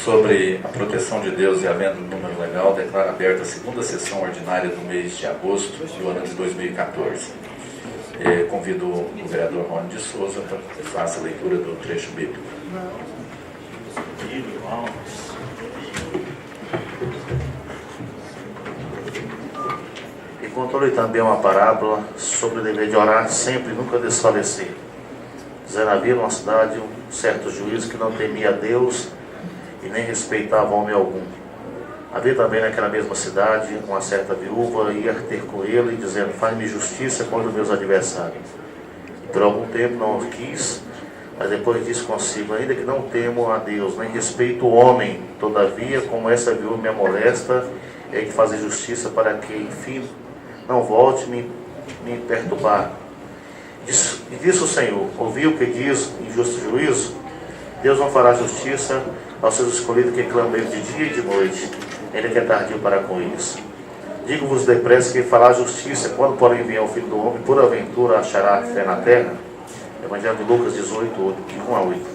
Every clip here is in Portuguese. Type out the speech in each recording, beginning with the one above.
sobre a proteção de Deus e havendo número legal, declaro aberta a segunda sessão ordinária do mês de agosto do ano de 2014. Convido o vereador Rony de Souza para que faça a leitura do trecho bíblico. E contou-lhe também uma parábola sobre o dever de orar sempre e nunca desfalecer. Dizendo, havia numa cidade um certo juiz que não temia a Deus e nem respeitava homem algum. Havia também naquela mesma cidade uma certa viúva, ia ter com ele, dizendo, faz-me justiça contra os meus adversários. Por algum tempo não o quis, mas depois disse consigo, ainda que não temo a Deus, nem respeito o homem, todavia, como essa viúva me amolesta, é que fazer justiça para que, enfim, não volte me perturbar. E disse o Senhor, ouviu o que diz em justo juízo? Deus não fará justiça aos seus escolhidos que clamam ele de dia e de noite, ainda que é tardio para com eles. Digo-vos depressa que fará justiça, quando porém vier o Filho do Homem, por aventura achará fé na terra? Evangelho de Lucas 18, de 1 a 8.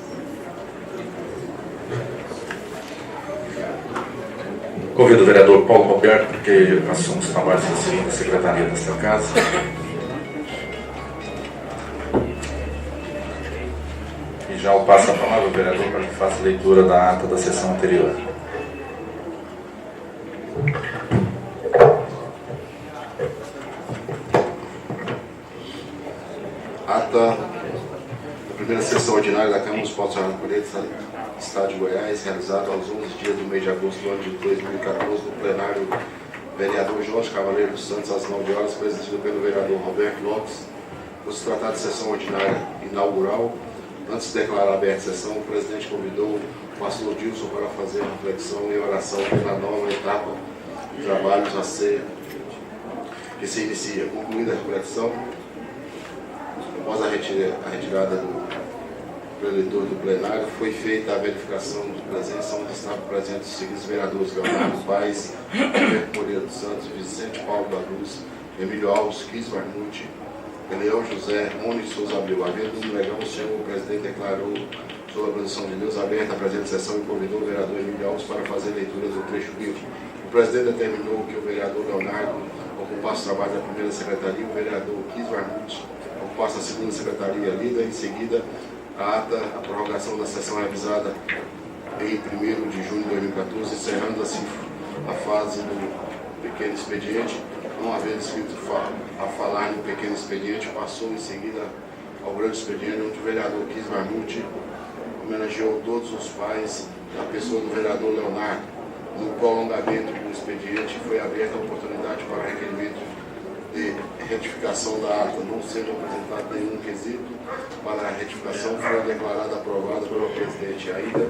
Convido o vereador Paulo Roberto, porque assume os trabalhos da secretaria desta casa. E já o passo a palavra ao vereador para que faça a leitura da ata da sessão anterior. Ata da primeira sessão ordinária da Câmara Municipal de Serra do Colheita, Estado de Goiás, realizada aos 11 dias do mês de agosto do ano de 2014, no plenário vereador Jorge Cavaleiro dos Santos, às 9 horas, presidido pelo vereador Roberto Lopes. Por se tratar de sessão ordinária inaugural, antes de declarar aberta a sessão, o presidente convidou o pastor Dilson para fazer reflexão e oração pela nova etapa de trabalhos que se inicia. Concluída a reflexão, após a retirada do eleitor do plenário, foi feita a verificação de presença, onde estavam presentes os seguintes vereadores: Leonardo Paes, Roberto Moreira dos Santos, Vicente Paulo da Luz, Emílio Alves, Cris Marnucci, Eliel José, Rony de Souza Abreu. Havendo um legal, o senhor presidente declarou sobre a posição de Deus aberta a presente sessão e convidou o vereador Emílio Alves para fazer leitura do trecho bíblico. O presidente determinou que o vereador Leonardo ocupasse o trabalho da primeira secretaria, o vereador Cris Marnucci ocupasse a segunda secretaria lida. Em seguida, a prorrogação da sessão revisada em 1º de junho de 2014, encerrando assim a fase do pequeno expediente. Não havendo escrito a falar no pequeno expediente, passou em seguida ao grande expediente, onde o vereador Cris Marnucci homenageou todos os pais da pessoa do vereador Leonardo. No prolongamento do expediente, foi aberta a oportunidade para requerimento de retificação da ata. Não sendo apresentado nenhum quesito para a retificação, foi declarada aprovada pelo presidente. Ainda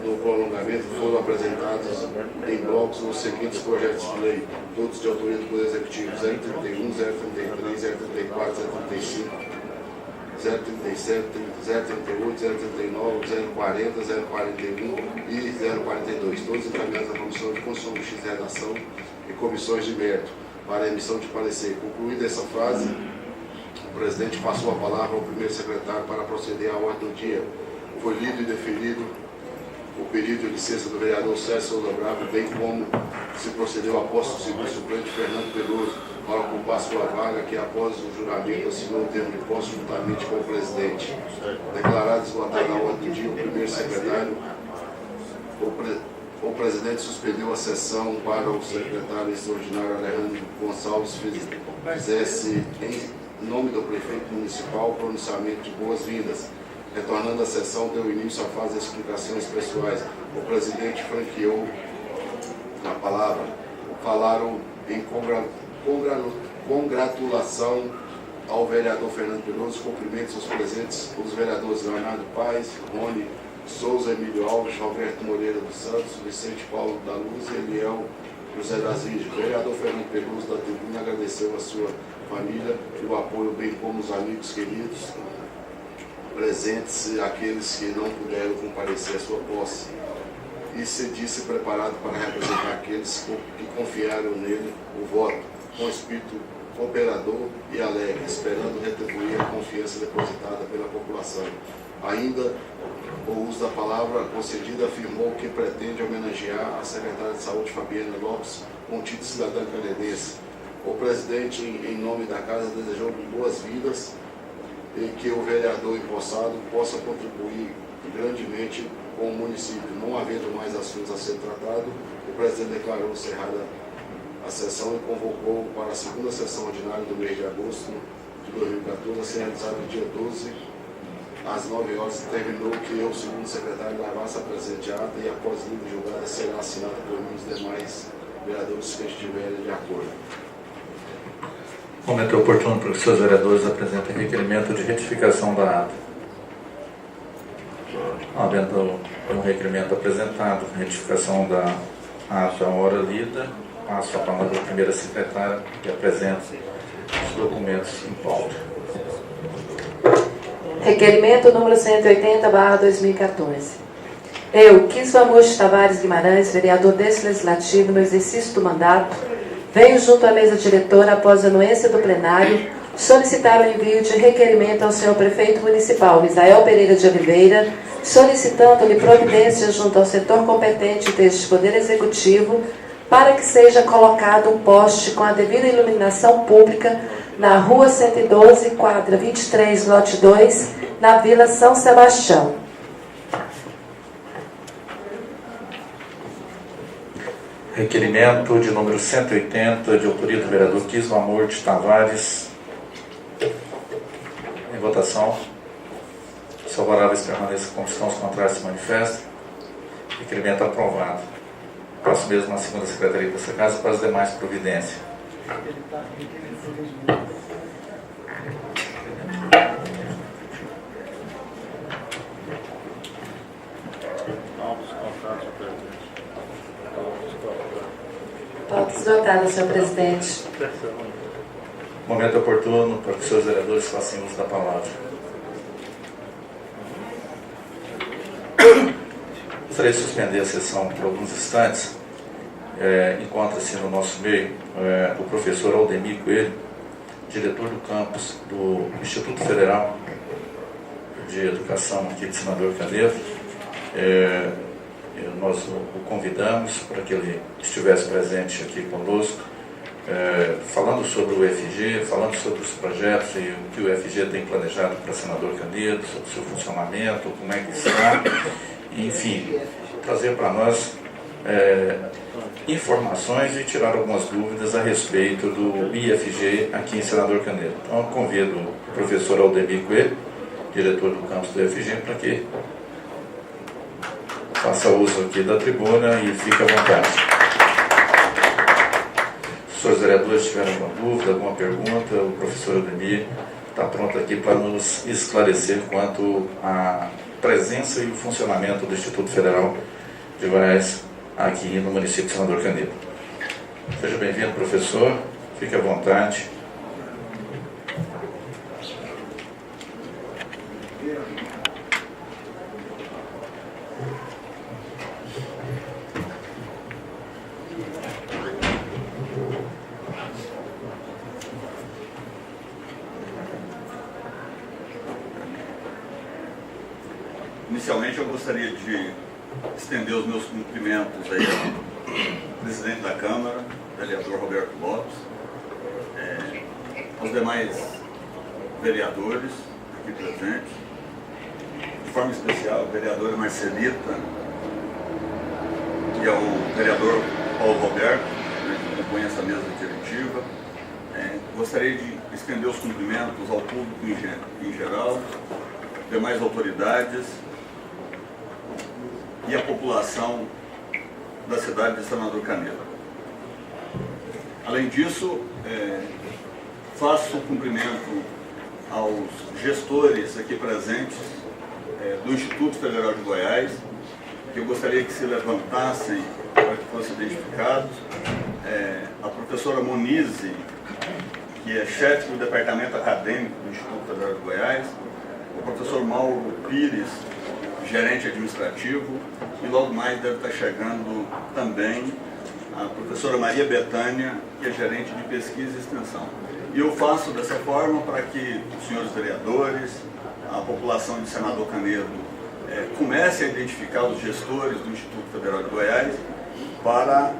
no prolongamento foram apresentados em blocos os seguintes projetos de lei, todos de autoria do Poder Executivo: 031, 033, 034, 035, 037, 038, 039, 040, 041 e 042, todos encaminhados à Comissão de Constituição, Justiça e Redação e Comissões de Mérito para a emissão de parecer. Concluída essa fase, o presidente passou a palavra ao primeiro secretário para proceder à ordem do dia. Foi lido e deferido o pedido de licença do vereador Sérgio Souza Bravo, bem como se procedeu após o segundo suplente Fernando Peloso para ocupar sua vaga, que após o juramento assinou o termo de posse juntamente com o presidente. Declarado esgotada a ordem do dia, o primeiro secretário, o presidente suspendeu a sessão para o secretário extraordinário Alejandro Gonçalves fizesse, em nome do prefeito municipal, o pronunciamento de boas-vindas. Retornando à sessão, deu início à fase de explicações pessoais. O presidente franqueou a palavra. Falaram em congratulação ao vereador Fernando Peloso, cumprimentos aos presentes, os vereadores Leonardo Paes, Rony Souza, Emílio Alves, Roberto Moreira dos Santos, Vicente Paulo da Luz e Eliel José das Ilhas. O vereador Fernando Peloso da tribuna agradeceu a sua família e o apoio, bem como os amigos queridos presentes e aqueles que não puderam comparecer à sua posse. E se disse preparado para representar aqueles que confiaram nele o voto, com espírito cooperador e alegre, esperando retribuir a confiança depositada pela população. Ainda o uso da palavra concedida, afirmou que pretende homenagear a secretária de Saúde, Fabiana Lopes, com título de cidadã canadense. O presidente, em nome da Casa, desejou boas-vindas e que o vereador empossado possa contribuir grandemente com o município. Não havendo mais assuntos a ser tratados, o presidente declarou encerrada a sessão e convocou para a segunda sessão ordinária do mês de agosto de 2014, a ser realizada no dia 12, às 9 horas, e terminou que o segundo secretário levasse a presente ata e, após livre julgada, será assinada por mim os demais vereadores que estiverem de acordo. Momento oportuno para que os seus vereadores apresentem requerimento de retificação da ata. Havendo um requerimento apresentado, retificação da ata à hora lida, passo a palavra à primeira secretária que apresente os documentos em pauta. Requerimento número 180/2014. Eu, Kisva Mocho Tavares Guimarães, vereador deste Legislativo, no exercício do mandato, venho junto à mesa diretora, após a anuência do plenário, solicitar o envio de requerimento ao senhor prefeito municipal, Misael Pereira de Oliveira, solicitando-lhe providência junto ao setor competente deste Poder Executivo para que seja colocado um poste com a devida iluminação pública na Rua 112, quadra 23, lote 2, na Vila São Sebastião. Requerimento de número 180, de autoria do vereador Kisva Mocho Tavares. Em votação. Os favoráveis permaneçam como estão, os contrários se manifestam. Requerimento aprovado. Passo mesmo na segunda secretaria dessa casa para as demais providências. Pauta esgotada, senhor presidente. Momento oportuno para que os seus vereadores façam uso da palavra. Gostaria de suspender a sessão por alguns instantes. Encontra-se no nosso meio o professor Aldemir Coelho, diretor do campus do Instituto Federal de Educação aqui de Senador Canedo. Nós o convidamos para que ele estivesse presente aqui conosco, falando sobre o UFG, falando sobre os projetos e o que o UFG tem planejado para Senador Canedo, sobre o seu funcionamento, como é que está, enfim, trazer para nós informações e tirar algumas dúvidas a respeito do IFG aqui em Senador Canedo. Então, eu convido o professor Aldemir Coelho, diretor do campus do IFG, para que faça uso aqui da tribuna e fique à vontade. Se os senhores vereadores tiverem alguma dúvida, alguma pergunta, o professor Aldemir está pronto aqui para nos esclarecer quanto à presença e o funcionamento do Instituto Federal de Goiás aqui no município de Senador Canedo. Seja bem-vindo, professor, fique à vontade. Inicialmente, eu gostaria de estender os meus cumprimentos aí ao presidente da Câmara, vereador Roberto Lopes, aos demais vereadores aqui presentes, de forma especial a vereadora Marcelita e ao vereador Paulo Roberto, que compõe essa mesa diretiva. Gostaria de estender os cumprimentos ao público em geral, demais autoridades e a população da cidade de Senador Canedo. Além disso, faço cumprimento aos gestores aqui presentes do Instituto Federal de Goiás, que eu gostaria que se levantassem para que fossem identificados. A professora Monize, que é chefe do departamento acadêmico do Instituto Federal de Goiás, o professor Mauro Pires, gerente administrativo, e logo mais deve estar chegando também a professora Maria Betânia, que é gerente de pesquisa e extensão. E eu faço dessa forma para que os senhores vereadores, a população de Senador Canedo comece a identificar os gestores do Instituto Federal de Goiás para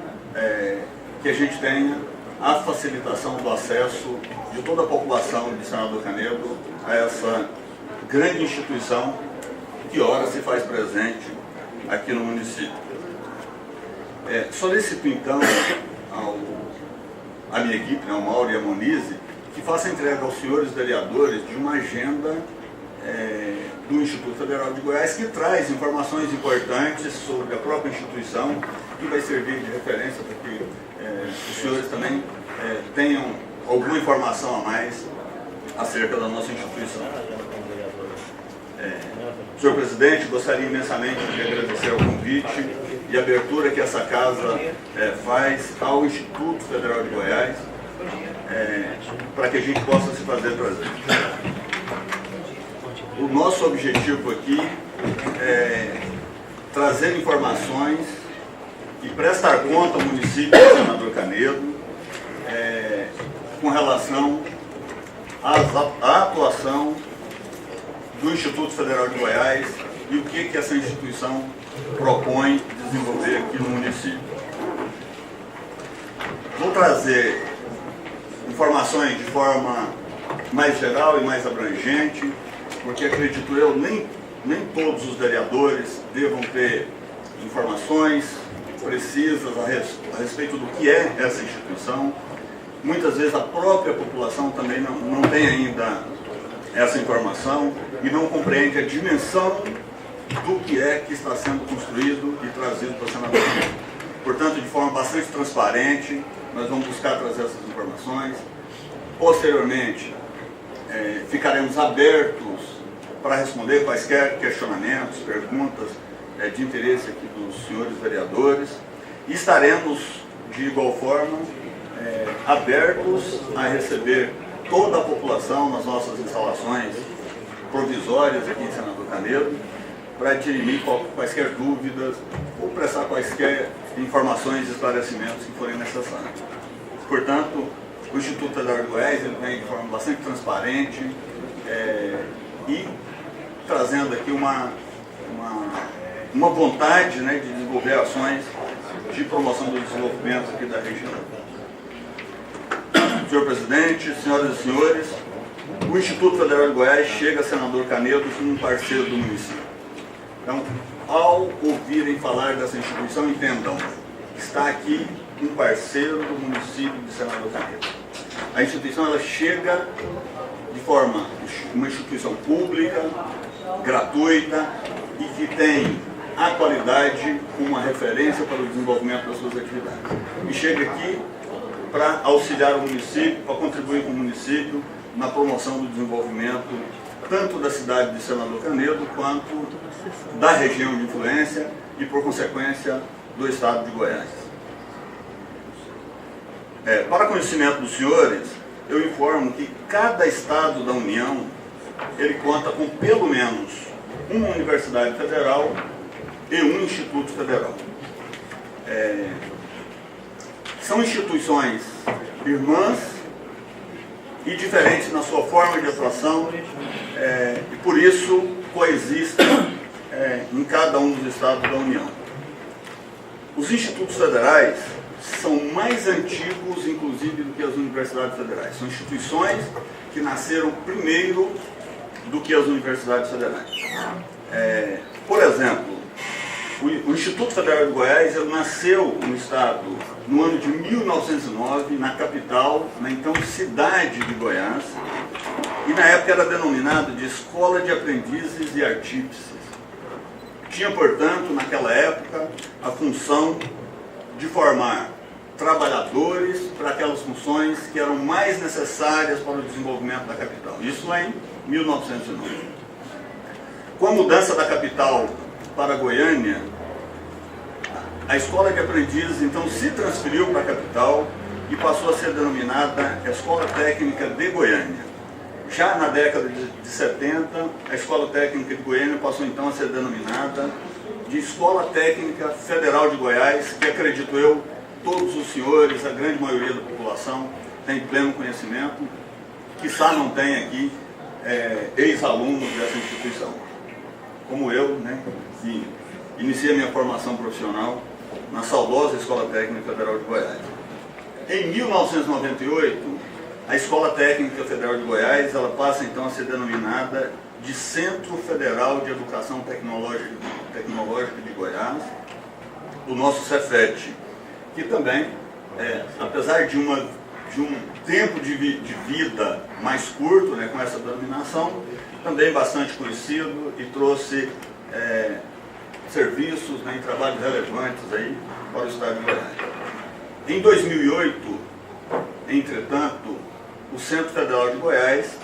que a gente tenha a facilitação do acesso de toda a população de Senador Canedo a essa grande instituição que ora se faz presente aqui no município. Solicito então à minha equipe, ao Mauro e a Monize, que faça entrega aos senhores vereadores de uma agenda do Instituto Federal de Goiás que traz informações importantes sobre a própria instituição, que vai servir de referência para que os senhores também tenham alguma informação a mais acerca da nossa instituição. Senhor presidente, gostaria imensamente de agradecer o convite e a abertura que essa casa faz ao Instituto Federal de Goiás, para que a gente possa se fazer presente. O nosso objetivo aqui é trazer informações e prestar conta ao município de Senador Canedo com relação à atuação do Instituto Federal de Goiás e o que essa instituição propõe desenvolver aqui no município. Vou trazer informações de forma mais geral e mais abrangente, porque acredito eu, nem todos os vereadores devam ter informações precisas a respeito do que é essa instituição. Muitas vezes a própria população também não tem ainda essa informação e não compreende a dimensão do que é que está sendo construído e trazido para o Senador. Portanto, de forma bastante transparente, nós vamos buscar trazer essas informações. Posteriormente, ficaremos abertos para responder quaisquer questionamentos, perguntas de interesse aqui dos senhores vereadores, e estaremos, de igual forma, abertos a receber toda a população nas nossas instalações provisórias aqui em Senador Canedo, para dirimir quaisquer dúvidas ou prestar quaisquer informações e esclarecimentos que forem necessários. Portanto, o Instituto Federal de Goiás ele vem de forma bastante transparente e trazendo aqui uma vontade, né, de desenvolver ações de promoção do desenvolvimento aqui da região. Senhor presidente, senhoras e senhores, o Instituto Federal de Goiás chega a Senador Canedo como um parceiro do município. Então, ao ouvirem falar dessa instituição, entendam, está aqui um parceiro do município de Senador Canedo. A instituição ela chega de forma, uma instituição pública, gratuita e que tem a qualidade como uma referência para o desenvolvimento das suas atividades. E chega aqui para auxiliar o município, para contribuir com o município na promoção do desenvolvimento tanto da cidade de Senador Canedo quanto da região de influência e, por consequência, do estado de Goiás. Para conhecimento dos senhores, eu informo que cada estado da União ele conta com pelo menos uma universidade federal e um instituto federal. São instituições irmãs e diferentes na sua forma de atuação e por isso coexistem em cada um dos estados da União. Os institutos federais são mais antigos, inclusive, do que as universidades federais. São instituições que nasceram primeiro do que as universidades federais. Por exemplo, o Instituto Federal de Goiás ele nasceu no estado no ano de 1909, na capital, na então cidade de Goiás, e na época era denominado de Escola de Aprendizes e Artífices. Tinha, portanto, naquela época, a função de formar trabalhadores para aquelas funções que eram mais necessárias para o desenvolvimento da capital. Isso lá em 1909. Com a mudança da capital para Goiânia, a Escola de Aprendizes então se transferiu para a capital e passou a ser denominada Escola Técnica de Goiânia. Já na década de 70, a Escola Técnica de Goiânia passou então a ser denominada de Escola Técnica Federal de Goiás, que acredito eu, todos os senhores, a grande maioria da população, tem pleno conhecimento, quiçá não tem aqui ex-alunos dessa instituição. como eu, né, que iniciei a minha formação profissional na saudosa Escola Técnica Federal de Goiás. Em 1998, a Escola Técnica Federal de Goiás, ela passa então a ser denominada de Centro Federal de Educação Tecnológica de Goiás, o nosso Cefet, que também, apesar de um tempo de vida mais curto, né, com essa denominação, também bastante conhecido e trouxe serviços, né, em trabalhos relevantes aí para o estado de Goiás. Em 2008, entretanto, o Centro Federal de Goiás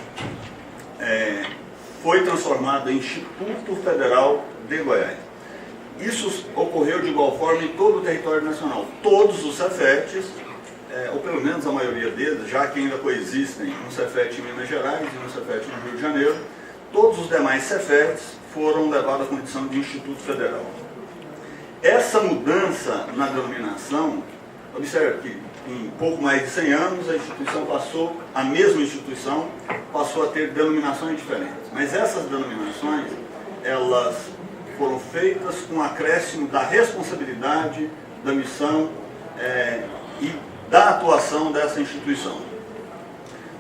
foi transformado em Instituto Federal de Goiás. Isso ocorreu de igual forma em todo o território nacional. Todos os Cefetes, ou pelo menos a maioria deles, já que ainda coexistem um Cefet em Minas Gerais e um Cefet no Rio de Janeiro, todos os demais Cefetes foram levados à condição de Instituto Federal. Essa mudança na denominação, observe que em pouco mais de 100 anos a mesma instituição passou a ter denominações diferentes. Mas essas denominações, elas foram feitas com o acréscimo da responsabilidade, da missão e da atuação dessa instituição.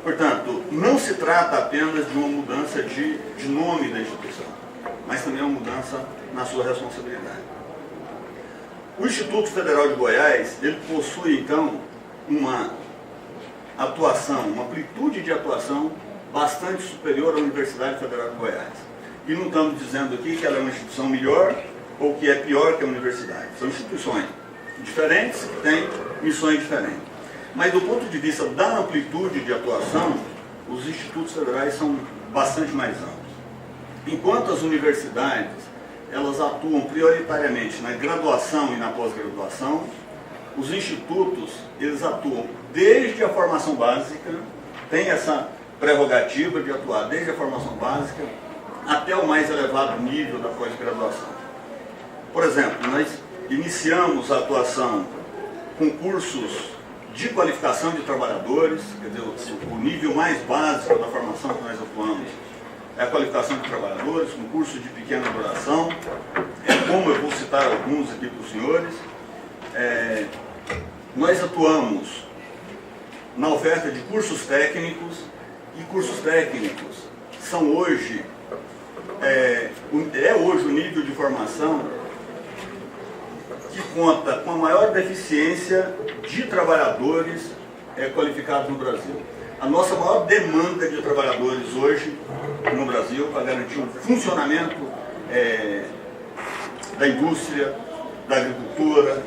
Portanto, não se trata apenas de uma mudança de nome da instituição, mas também uma mudança na sua responsabilidade. O Instituto Federal de Goiás, ele possui então uma atuação, uma amplitude de atuação bastante superior à Universidade Federal de Goiás. E não estamos dizendo aqui que ela é uma instituição melhor ou que é pior que a universidade. São instituições diferentes que têm missões diferentes. Mas do ponto de vista da amplitude de atuação, os institutos federais são bastante mais amplos. Enquanto as universidades, elas atuam prioritariamente na graduação e na pós-graduação, os institutos, eles atuam desde a formação básica, tem essa prerrogativa de atuar desde a formação básica até o mais elevado nível da pós-graduação. Por exemplo, nós iniciamos a atuação com cursos de qualificação de trabalhadores, quer dizer, o nível mais básico da formação que nós atuamos é a qualificação de trabalhadores, com curso de pequena duração, como eu vou citar alguns aqui para os senhores. Nós atuamos na oferta de cursos técnicos, e cursos técnicos são hoje, hoje o nível de formação que conta com a maior deficiência de trabalhadores qualificados no Brasil. A nossa maior demanda de trabalhadores hoje no Brasil para garantir o funcionamento da indústria, da agricultura,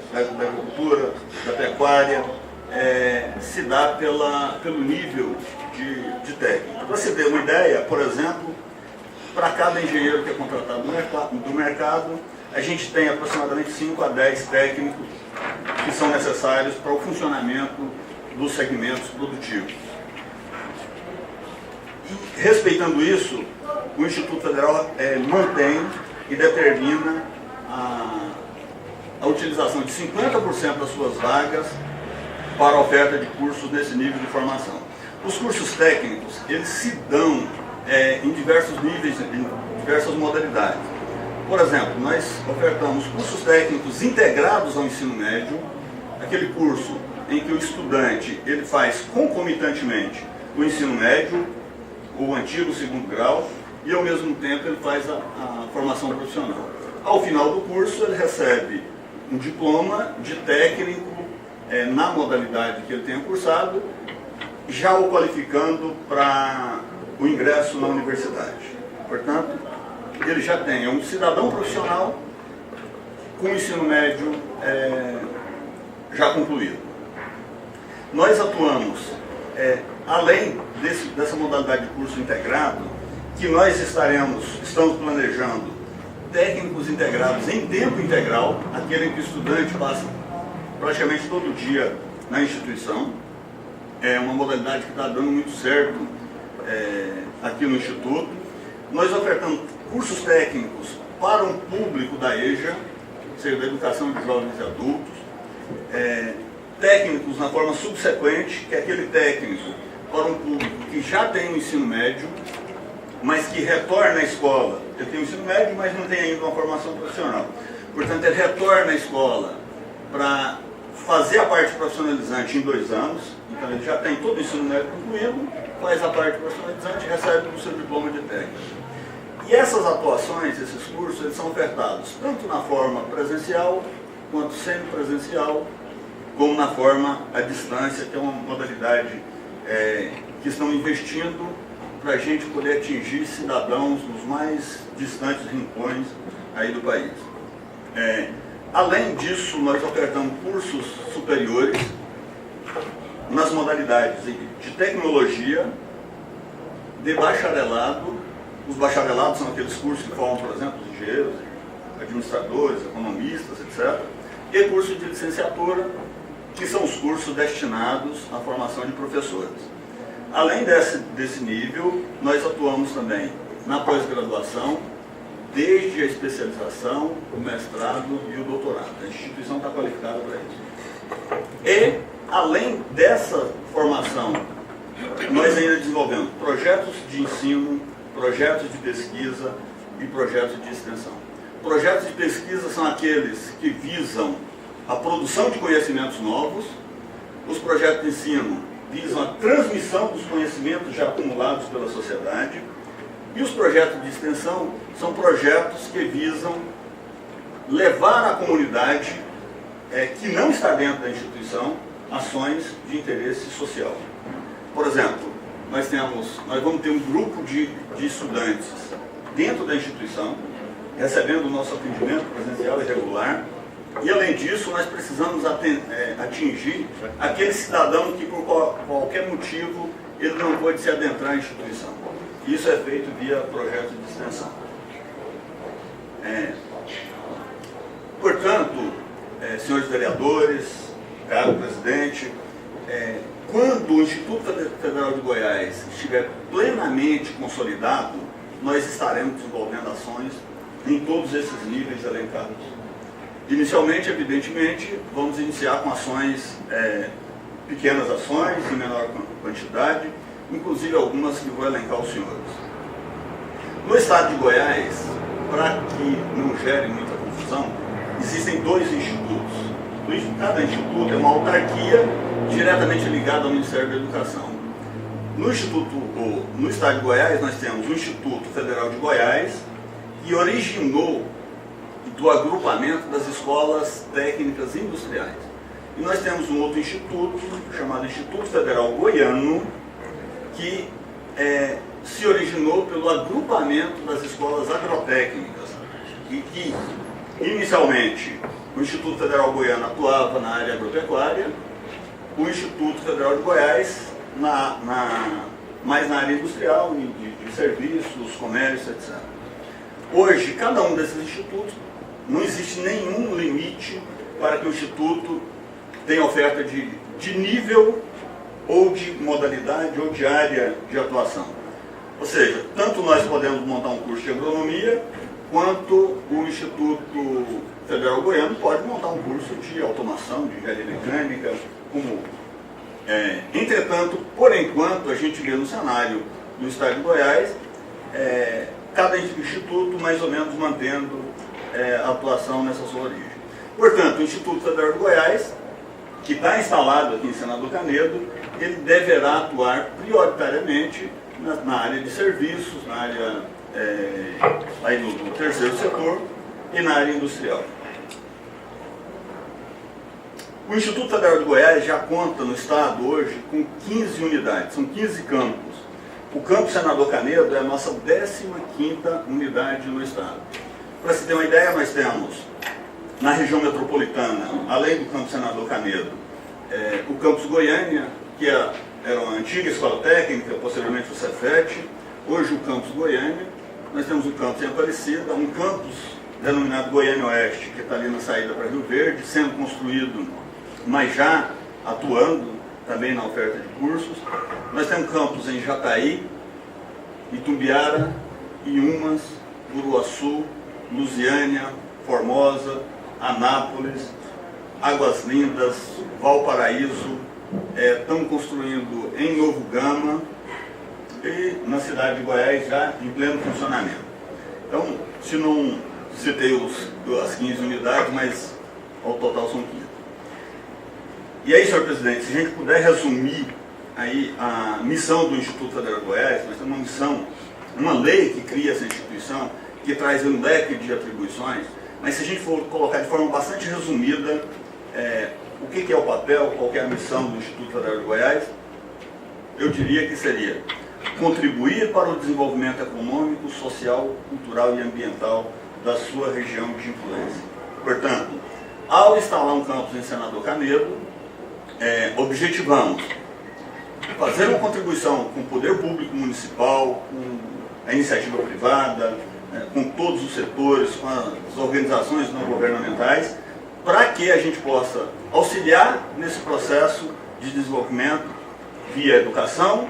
da pecuária, se dá pelo nível de técnico. Para você ter uma ideia, por exemplo, para cada engenheiro que é contratado do mercado, a gente tem aproximadamente 5 a 10 técnicos que são necessários para o funcionamento dos segmentos produtivos. E, respeitando isso, o Instituto Federal mantém e determina a utilização de 50% das suas vagas para a oferta de cursos nesse nível de formação. Os cursos técnicos, eles se dão em diversos níveis, em diversas modalidades. Por exemplo, nós ofertamos cursos técnicos integrados ao ensino médio, aquele curso em que o estudante ele faz concomitantemente o ensino médio, o antigo segundo grau, e ao mesmo tempo ele faz a formação profissional. Ao final do curso ele recebe um diploma de técnico na modalidade que ele tenha cursado, já o qualificando para o ingresso na universidade. Portanto, ele já tem um cidadão profissional com o ensino médio já concluído. Nós atuamos, além dessa modalidade de curso integrado, que nós estamos planejando técnicos integrados em tempo integral, aquele em que o estudante passa praticamente todo dia na instituição. É uma modalidade que está dando muito certo aqui no Instituto. Nós ofertamos cursos técnicos para um público da EJA, ou seja, da educação de jovens e adultos, técnicos na forma subsequente, que é aquele técnico para um público que já tem o ensino médio, mas que retorna à escola. Ele tem o ensino médio, mas não tem ainda uma formação profissional. Portanto, ele retorna à escola para fazer a parte profissionalizante em 2 anos. Então, ele já tem todo o ensino médio concluído, faz a parte profissionalizante e recebe o seu diploma de técnico. E essas atuações, esses cursos, eles são ofertados tanto na forma presencial, quanto semipresencial, como na forma à distância, que é uma modalidade que estão investindo para a gente poder atingir cidadãos nos mais distantes rincões aí do país. Além disso, nós ofertamos cursos superiores nas modalidades de tecnologia, de bacharelado. Os bacharelados são aqueles cursos que formam, por exemplo, engenheiros, administradores, economistas, etc. E curso de licenciatura, que são os cursos destinados à formação de professores. Além desse nível, nós atuamos também na pós-graduação, desde a especialização, o mestrado e o doutorado. A instituição está qualificada para isso. E, além dessa formação, nós ainda desenvolvemos projetos de ensino, projetos de pesquisa e projetos de extensão. Projetos de pesquisa são aqueles que visam a produção de conhecimentos novos. Os projetos de ensino visam a transmissão dos conhecimentos já acumulados pela sociedade. E os projetos de extensão são projetos que visam levar à comunidade que não está dentro da instituição ações de interesse social. Por exemplo, nós vamos ter um grupo de estudantes dentro da instituição, recebendo o nosso atendimento presencial e regular, e além disso nós precisamos atingir aquele cidadão que por qualquer motivo ele não pode se adentrar à instituição. Isso é feito via projeto de extensão. Portanto, senhores vereadores, caro presidente, quando o Instituto Federal de Goiás estiver plenamente consolidado, nós estaremos desenvolvendo ações em todos esses níveis elencados. Inicialmente, evidentemente, vamos iniciar com ações, pequenas ações, em menor quantidade, inclusive algumas que vou elencar aos senhores. No estado de Goiás, para que não gere muita confusão, existem 2 institutos. Cada instituto é uma autarquia diretamente ligada ao Ministério da Educação. No estado de Goiás, nós temos o Instituto Federal de Goiás, que originou do agrupamento das escolas técnicas industriais. E nós temos um outro instituto, chamado Instituto Federal Goiano, que se originou pelo agrupamento das escolas agrotécnicas e que, inicialmente, o Instituto Federal Goiano atuava na área agropecuária, o Instituto Federal de Goiás mais na área industrial, de serviços, comércio, etc. Hoje, cada um desses institutos, não existe nenhum limite para que o instituto tenha oferta de nível ou de modalidade ou de área de atuação. Ou seja, tanto nós podemos montar um curso de agronomia, quanto o Instituto Federal Goiano pode montar um curso de automação, de engenharia mecânica, como entretanto, por enquanto, a gente vê no cenário do estado de Goiás, cada instituto mais ou menos mantendo a atuação nessa sua origem. Portanto, o Instituto Federal de Goiás, que está instalado aqui em Senador Canedo, ele deverá atuar prioritariamente na área de serviços, na área aí do terceiro setor e na área industrial. O Instituto Federal de Goiás já conta no estado hoje com 15 unidades, são 15 campos. O campus Senador Canedo é a nossa 15ª unidade no estado. Para se ter uma ideia, nós temos na região metropolitana, além do campus Senador Canedo, o campus Goiânia, que era uma antiga escola técnica, posteriormente o Cefet, hoje o campus Goiânia. Nós temos o campus em Aparecida, um campus denominado Goiânia Oeste, que está ali na saída para Rio Verde, sendo construído, mas já atuando também na oferta de cursos. Nós temos campus em Jataí, Itumbiara, Iumas, Uruaçu, Lusiânia, Formosa, Anápolis, Águas Lindas, Valparaíso, estamos construindo em Novo Gama, e na cidade de Goiás já em pleno funcionamento. Então, se não citei as 15 unidades, mas ao total são 15. E aí, senhor presidente, se a gente puder resumir aí a missão do Instituto Federal de Goiás, nós temos uma missão, uma lei que cria essa instituição, que traz um leque de atribuições, mas se a gente for colocar de forma bastante resumida o que é o papel, qual é a missão do Instituto Federal de Goiás, eu diria que seria contribuir para o desenvolvimento econômico, social, cultural e ambiental da sua região de influência. Portanto, ao instalar um campus em Senador Canedo, objetivamos fazer uma contribuição com o poder público municipal, com a iniciativa privada, com todos os setores, com as organizações não governamentais, para que a gente possa auxiliar nesse processo de desenvolvimento via educação,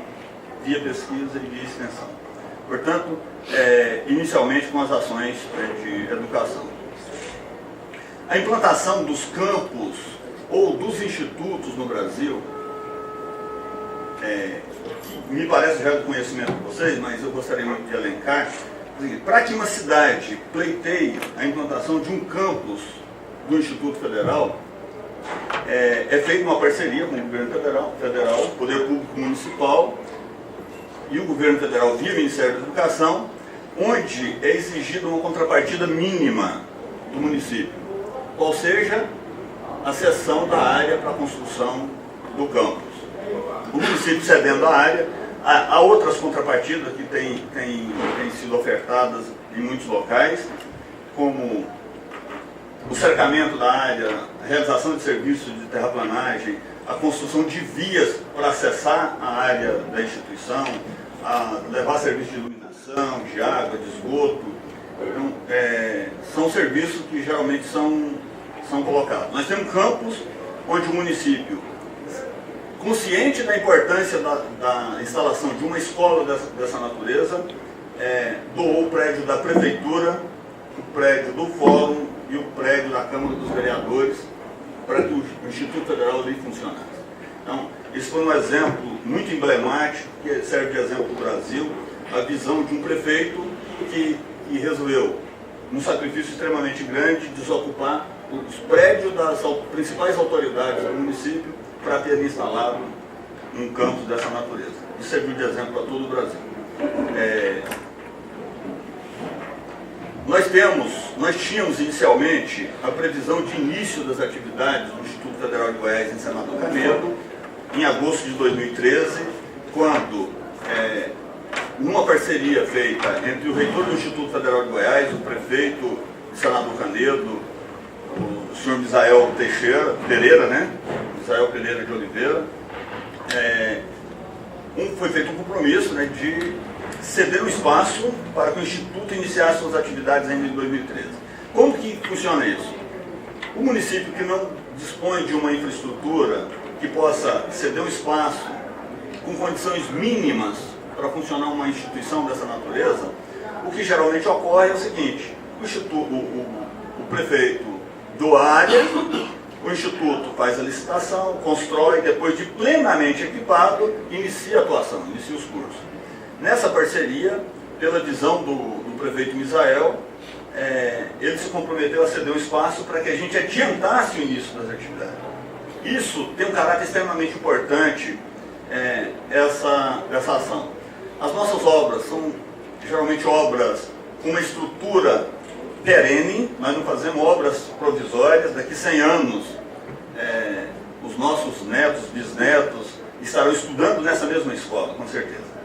via pesquisa e via extensão. Portanto, inicialmente com as ações de educação. A implantação dos campos ou dos institutos no Brasil, que me parece já do conhecimento de vocês, mas eu gostaria muito de elencar, para que uma cidade pleiteie a implantação de um campus do Instituto Federal, é feita uma parceria com o governo federal, o poder público municipal e o governo federal via Ministério da Educação, onde é exigida uma contrapartida mínima do município, qual seja a cessão da área para a construção do campus. O município cedendo a área, há outras contrapartidas que têm sido ofertadas em muitos locais, como o cercamento da área, a realização de serviços de terraplanagem, a construção de vias para acessar a área da instituição, a levar serviços de iluminação, de água, de esgoto. Então, são serviços que geralmente são colocados. Nós temos campos onde o município, consciente da importância da instalação de uma escola dessa natureza, doou o prédio da prefeitura, o prédio do fórum e o prédio da Câmara dos Vereadores para que o Instituto Federal ali funcionasse. Então, esse foi um exemplo muito emblemático, que serve de exemplo para o Brasil, a visão de um prefeito que resolveu, num sacrifício extremamente grande, desocupar os prédios das principais autoridades do município para ter instalado um campus dessa natureza. Isso serviu de exemplo para todo o Brasil. Nós tínhamos inicialmente a previsão de início das atividades do Instituto Federal de Goiás em Senador Canedo, em agosto de 2013, quando, numa parceria feita entre o reitor do Instituto Federal de Goiás, o prefeito de Senador Canedo, o senhor Misael Pereira, né? Misael Pereira de Oliveira, foi feito um compromisso, né, de ceder o espaço para que o Instituto iniciasse suas atividades ainda em 2013. Como que funciona isso? O município que não dispõe de uma infraestrutura que possa ceder um espaço com condições mínimas para funcionar uma instituição dessa natureza, o que geralmente ocorre é o seguinte: o prefeito doa a área, o Instituto faz a licitação, constrói, depois de plenamente equipado, inicia a atuação, inicia os cursos. Nessa parceria, pela visão do prefeito Misael, ele se comprometeu a ceder um espaço para que a gente adiantasse o início das atividades. Isso tem um caráter extremamente importante, essa ação. As nossas obras são geralmente obras com uma estrutura perene, nós não fazemos obras provisórias. Daqui 100 anos, os nossos netos, bisnetos, estarão estudando nessa mesma escola, com certeza.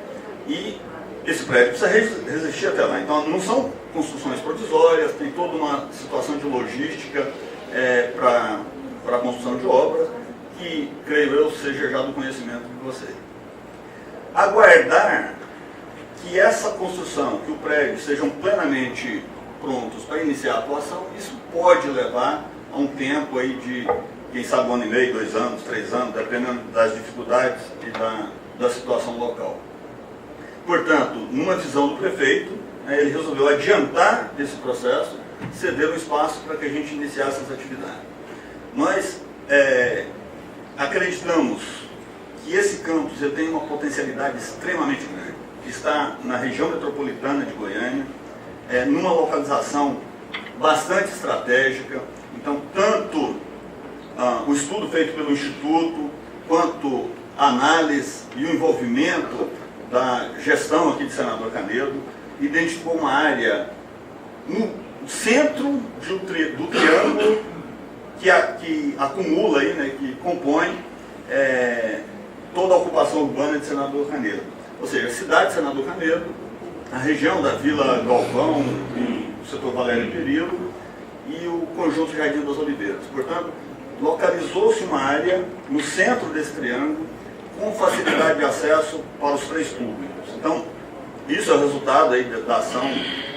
E esse prédio precisa resistir até lá. Então, não são construções provisórias, tem toda uma situação de logística para a construção de obras, que, creio eu, seja já do conhecimento de vocês. Aguardar que essa construção, que o prédio sejam plenamente prontos para iniciar a atuação, isso pode levar a um tempo aí de, quem sabe, 1 ano e meio, 2 anos, 3 anos, dependendo das dificuldades e da situação local. Portanto, numa visão do prefeito, ele resolveu adiantar esse processo, ceder um espaço para que a gente iniciasse as atividades. Nós acreditamos que esse campus tem uma potencialidade extremamente grande. está na região metropolitana de Goiânia, numa localização bastante estratégica. Então, tanto o estudo feito pelo Instituto, quanto a análise e o envolvimento da gestão aqui de Senador Canedo, identificou uma área no centro do triângulo que acumula, aí, né, que compõe toda a ocupação urbana de Senador Canedo. Ou seja, a cidade de Senador Canedo, a região da Vila Galvão, o setor Valério Perillo e o conjunto Jardim das Oliveiras. Portanto, localizou-se uma área no centro desse triângulo com facilidade de acesso para os três públicos. Então, isso é o resultado aí da ação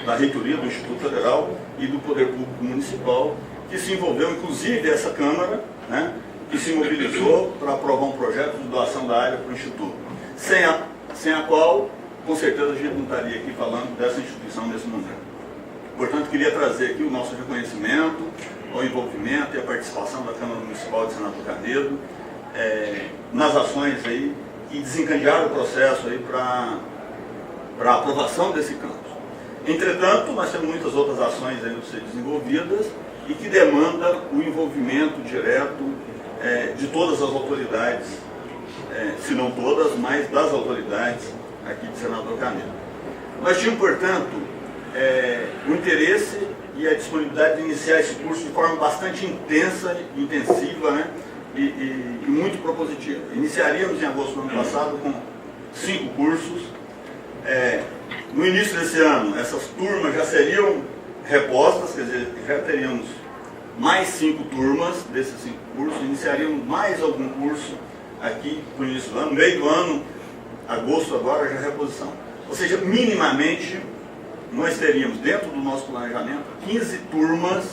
da reitoria do Instituto Federal e do Poder Público Municipal, que se envolveu, inclusive essa Câmara, né, que se mobilizou para aprovar um projeto de doação da área para o Instituto, sem a qual, com certeza, a gente não estaria aqui falando dessa instituição nesse momento. Portanto, queria trazer aqui o nosso reconhecimento ao envolvimento e à participação da Câmara Municipal de Senador Canedo nas ações aí que desencadearam o processo aí para a aprovação desse campus. Entretanto, nós temos muitas outras ações aí a ser desenvolvidas e que demandam o envolvimento direto de todas as autoridades, se não todas, mas das autoridades aqui de Senador Canedo. Nós tínhamos, portanto, o interesse e a disponibilidade de iniciar esse curso de forma bastante intensiva, né, e muito propositiva. Iniciaríamos em agosto do ano passado com 5 cursos. No início desse ano, essas turmas já seriam repostas, quer dizer, já teríamos mais 5 turmas desses 5 cursos, iniciaríamos mais algum curso aqui no início do ano, no meio do ano, agosto agora, já reposição. Ou seja, minimamente, nós teríamos dentro do nosso planejamento 15 turmas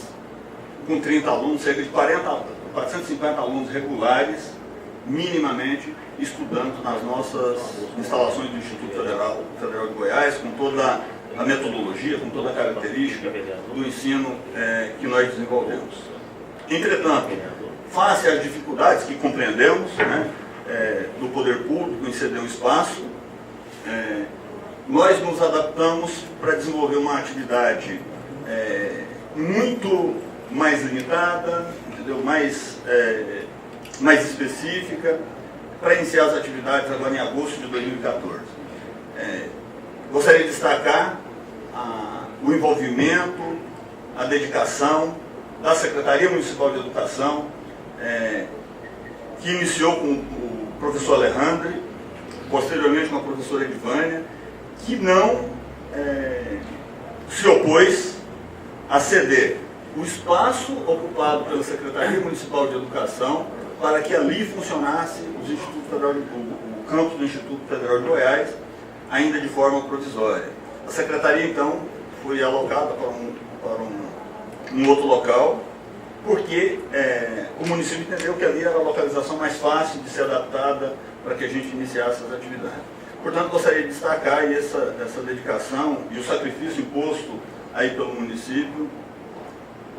com 30 alunos, cerca de 450 alunos regulares, minimamente, estudando nas nossas instalações do Instituto Federal de Goiás, com toda a metodologia, com toda a característica do ensino que nós desenvolvemos. Entretanto, face às dificuldades que compreendemos, né, do poder público em ceder um espaço, nós nos adaptamos para desenvolver uma atividade muito mais limitada, entendeu? Mais específica, para iniciar as atividades agora em agosto de 2014. Gostaria de destacar o envolvimento, a dedicação da Secretaria Municipal de Educação, que iniciou com o professor Alejandro, posteriormente com a professora Edivânia, que não se opôs a ceder o espaço ocupado pela Secretaria Municipal de Educação para que ali funcionasse o campus do Instituto Federal de Goiás, ainda de forma provisória. A Secretaria, então, foi alocada para um outro local, porque o município entendeu que ali era a localização mais fácil de ser adaptada para que a gente iniciasse as atividades. Portanto, gostaria de destacar aí essa dedicação e o sacrifício imposto aí pelo município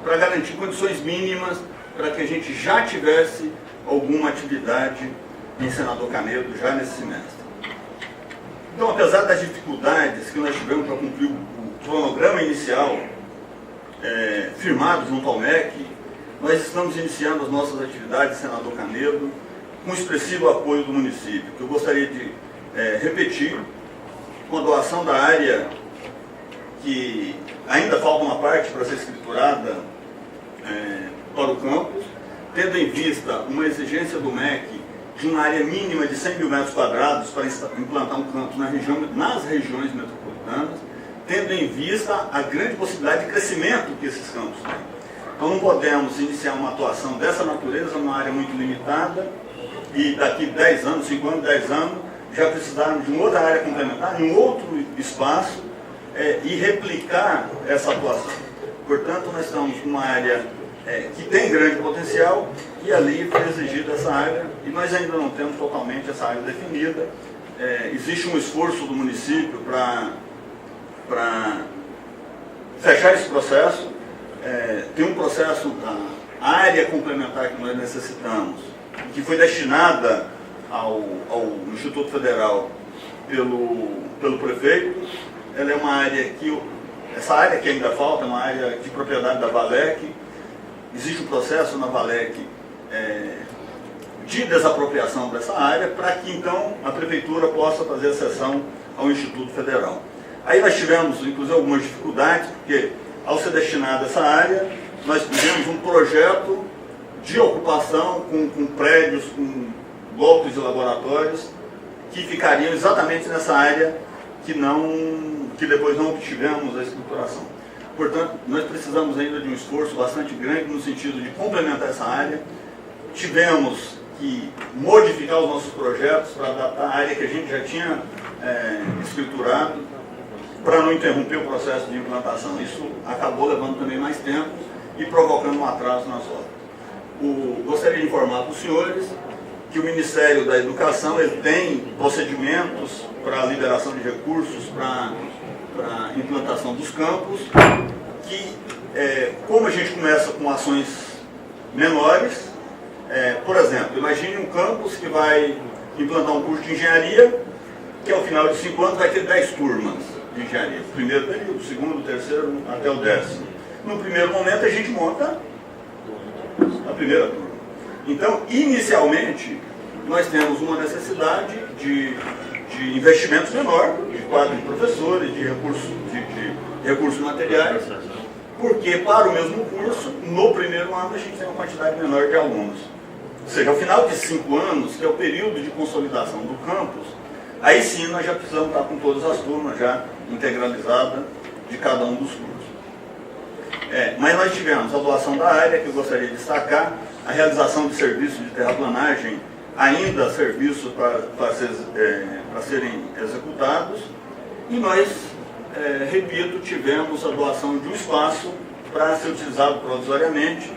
para garantir condições mínimas para que a gente já tivesse alguma atividade em Senador Canedo já nesse semestre. Então, apesar das dificuldades que nós tivemos para cumprir o cronograma inicial firmado junto ao MEC, nós estamos iniciando as nossas atividades em Senador Canedo com expressivo apoio do município, que eu gostaria de repetir, com a doação da área, que ainda falta uma parte para ser escriturada para o campus, tendo em vista uma exigência do MEC de uma área mínima de 100 mil metros quadrados para implantar um campus nas regiões metropolitanas, tendo em vista a grande possibilidade de crescimento que esses campos têm. Então não podemos iniciar uma atuação dessa natureza numa área muito limitada e daqui 10 anos, 5 anos, 10 anos, já precisarmos de uma outra área complementar, em um outro espaço e replicar essa atuação. Portanto, nós estamos numa área que tem grande potencial e ali foi exigida essa área e nós ainda não temos totalmente essa área definida. Existe um esforço do município para fechar esse processo. Tem um processo da área complementar que nós necessitamos, que foi destinada ao Instituto Federal pelo prefeito. Ela é uma área que, essa área que ainda falta, é uma área de propriedade da Valec. Existe um processo na Valec de desapropriação dessa área, para que então a prefeitura possa fazer a cessão ao Instituto Federal. Aí nós tivemos, inclusive, algumas dificuldades, porque ao ser destinada essa área, nós fizemos um projeto de ocupação com prédios, com blocos de laboratórios, que ficariam exatamente nessa área que depois não obtivemos a escrituração. Portanto, nós precisamos ainda de um esforço bastante grande no sentido de complementar essa área. Tivemos que modificar os nossos projetos para adaptar a área que a gente já tinha escriturado, para não interromper o processo de implantação. Isso acabou levando também mais tempo e provocando um atraso nas obras. Gostaria de informar para os senhores que o Ministério da Educação ele tem procedimentos para a liberação de recursos para a implantação dos campos, que, como a gente começa com ações menores, por exemplo, imagine um campus que vai implantar um curso de engenharia, que ao final de 5 anos vai ter 10 turmas de engenharia. O primeiro período, o segundo, o terceiro, até o 10º. No primeiro momento a gente monta a primeira turma. Então, inicialmente, nós temos uma necessidade de investimentos menor, de quadro de professores, de recursos materiais, porque para o mesmo curso, no primeiro ano, a gente tem uma quantidade menor de alunos. Ou seja, ao final de 5 anos, que é o período de consolidação do campus, aí sim nós já precisamos estar com todas as turmas já integralizadas de cada um dos cursos. Mas nós tivemos a doação da área, que eu gostaria de destacar, a realização de serviços de terraplanagem, ainda serviços para serem executados, e nós, repito, tivemos a doação de um espaço para ser utilizado provisoriamente.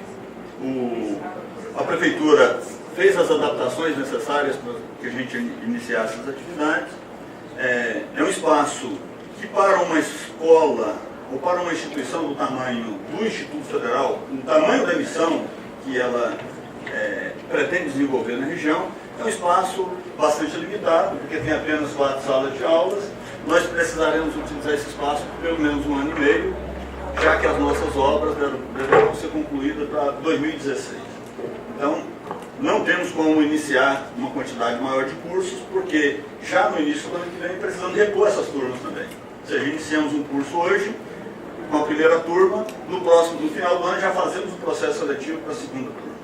A Prefeitura fez as adaptações necessárias para que a gente iniciasse as atividades. É um espaço que, para uma escola ou para uma instituição do tamanho do Instituto Federal, o tamanho da missão que ela pretende desenvolver na região, é um espaço bastante limitado, porque tem apenas 4 salas de aulas. Nós precisaremos utilizar esse espaço por pelo menos 1 ano e meio, já que as nossas obras deverão ser concluídas para 2016. Então, não temos como iniciar uma quantidade maior de cursos, porque já no início do ano que vem precisamos repor essas turmas também. Se a gente iniciamos um curso hoje, com a primeira turma, no final do ano já fazemos o processo seletivo para a segunda turma.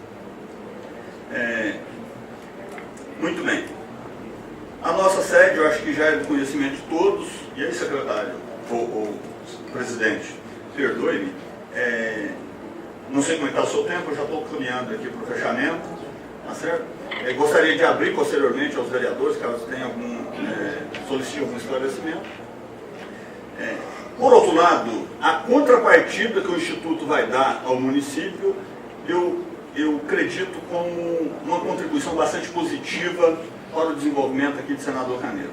Muito bem. A nossa sede, eu acho que já é do conhecimento de todos, e aí, secretário, ou presidente, perdoe-me, não sei como está o seu tempo, eu já estou caminhando aqui para o fechamento, tá certo? Gostaria de abrir posteriormente aos vereadores, caso tenham solicitem algum esclarecimento. Por outro lado, a contrapartida que o Instituto vai dar ao município, eu acredito como uma contribuição bastante positiva para o desenvolvimento aqui de Senador Canedo.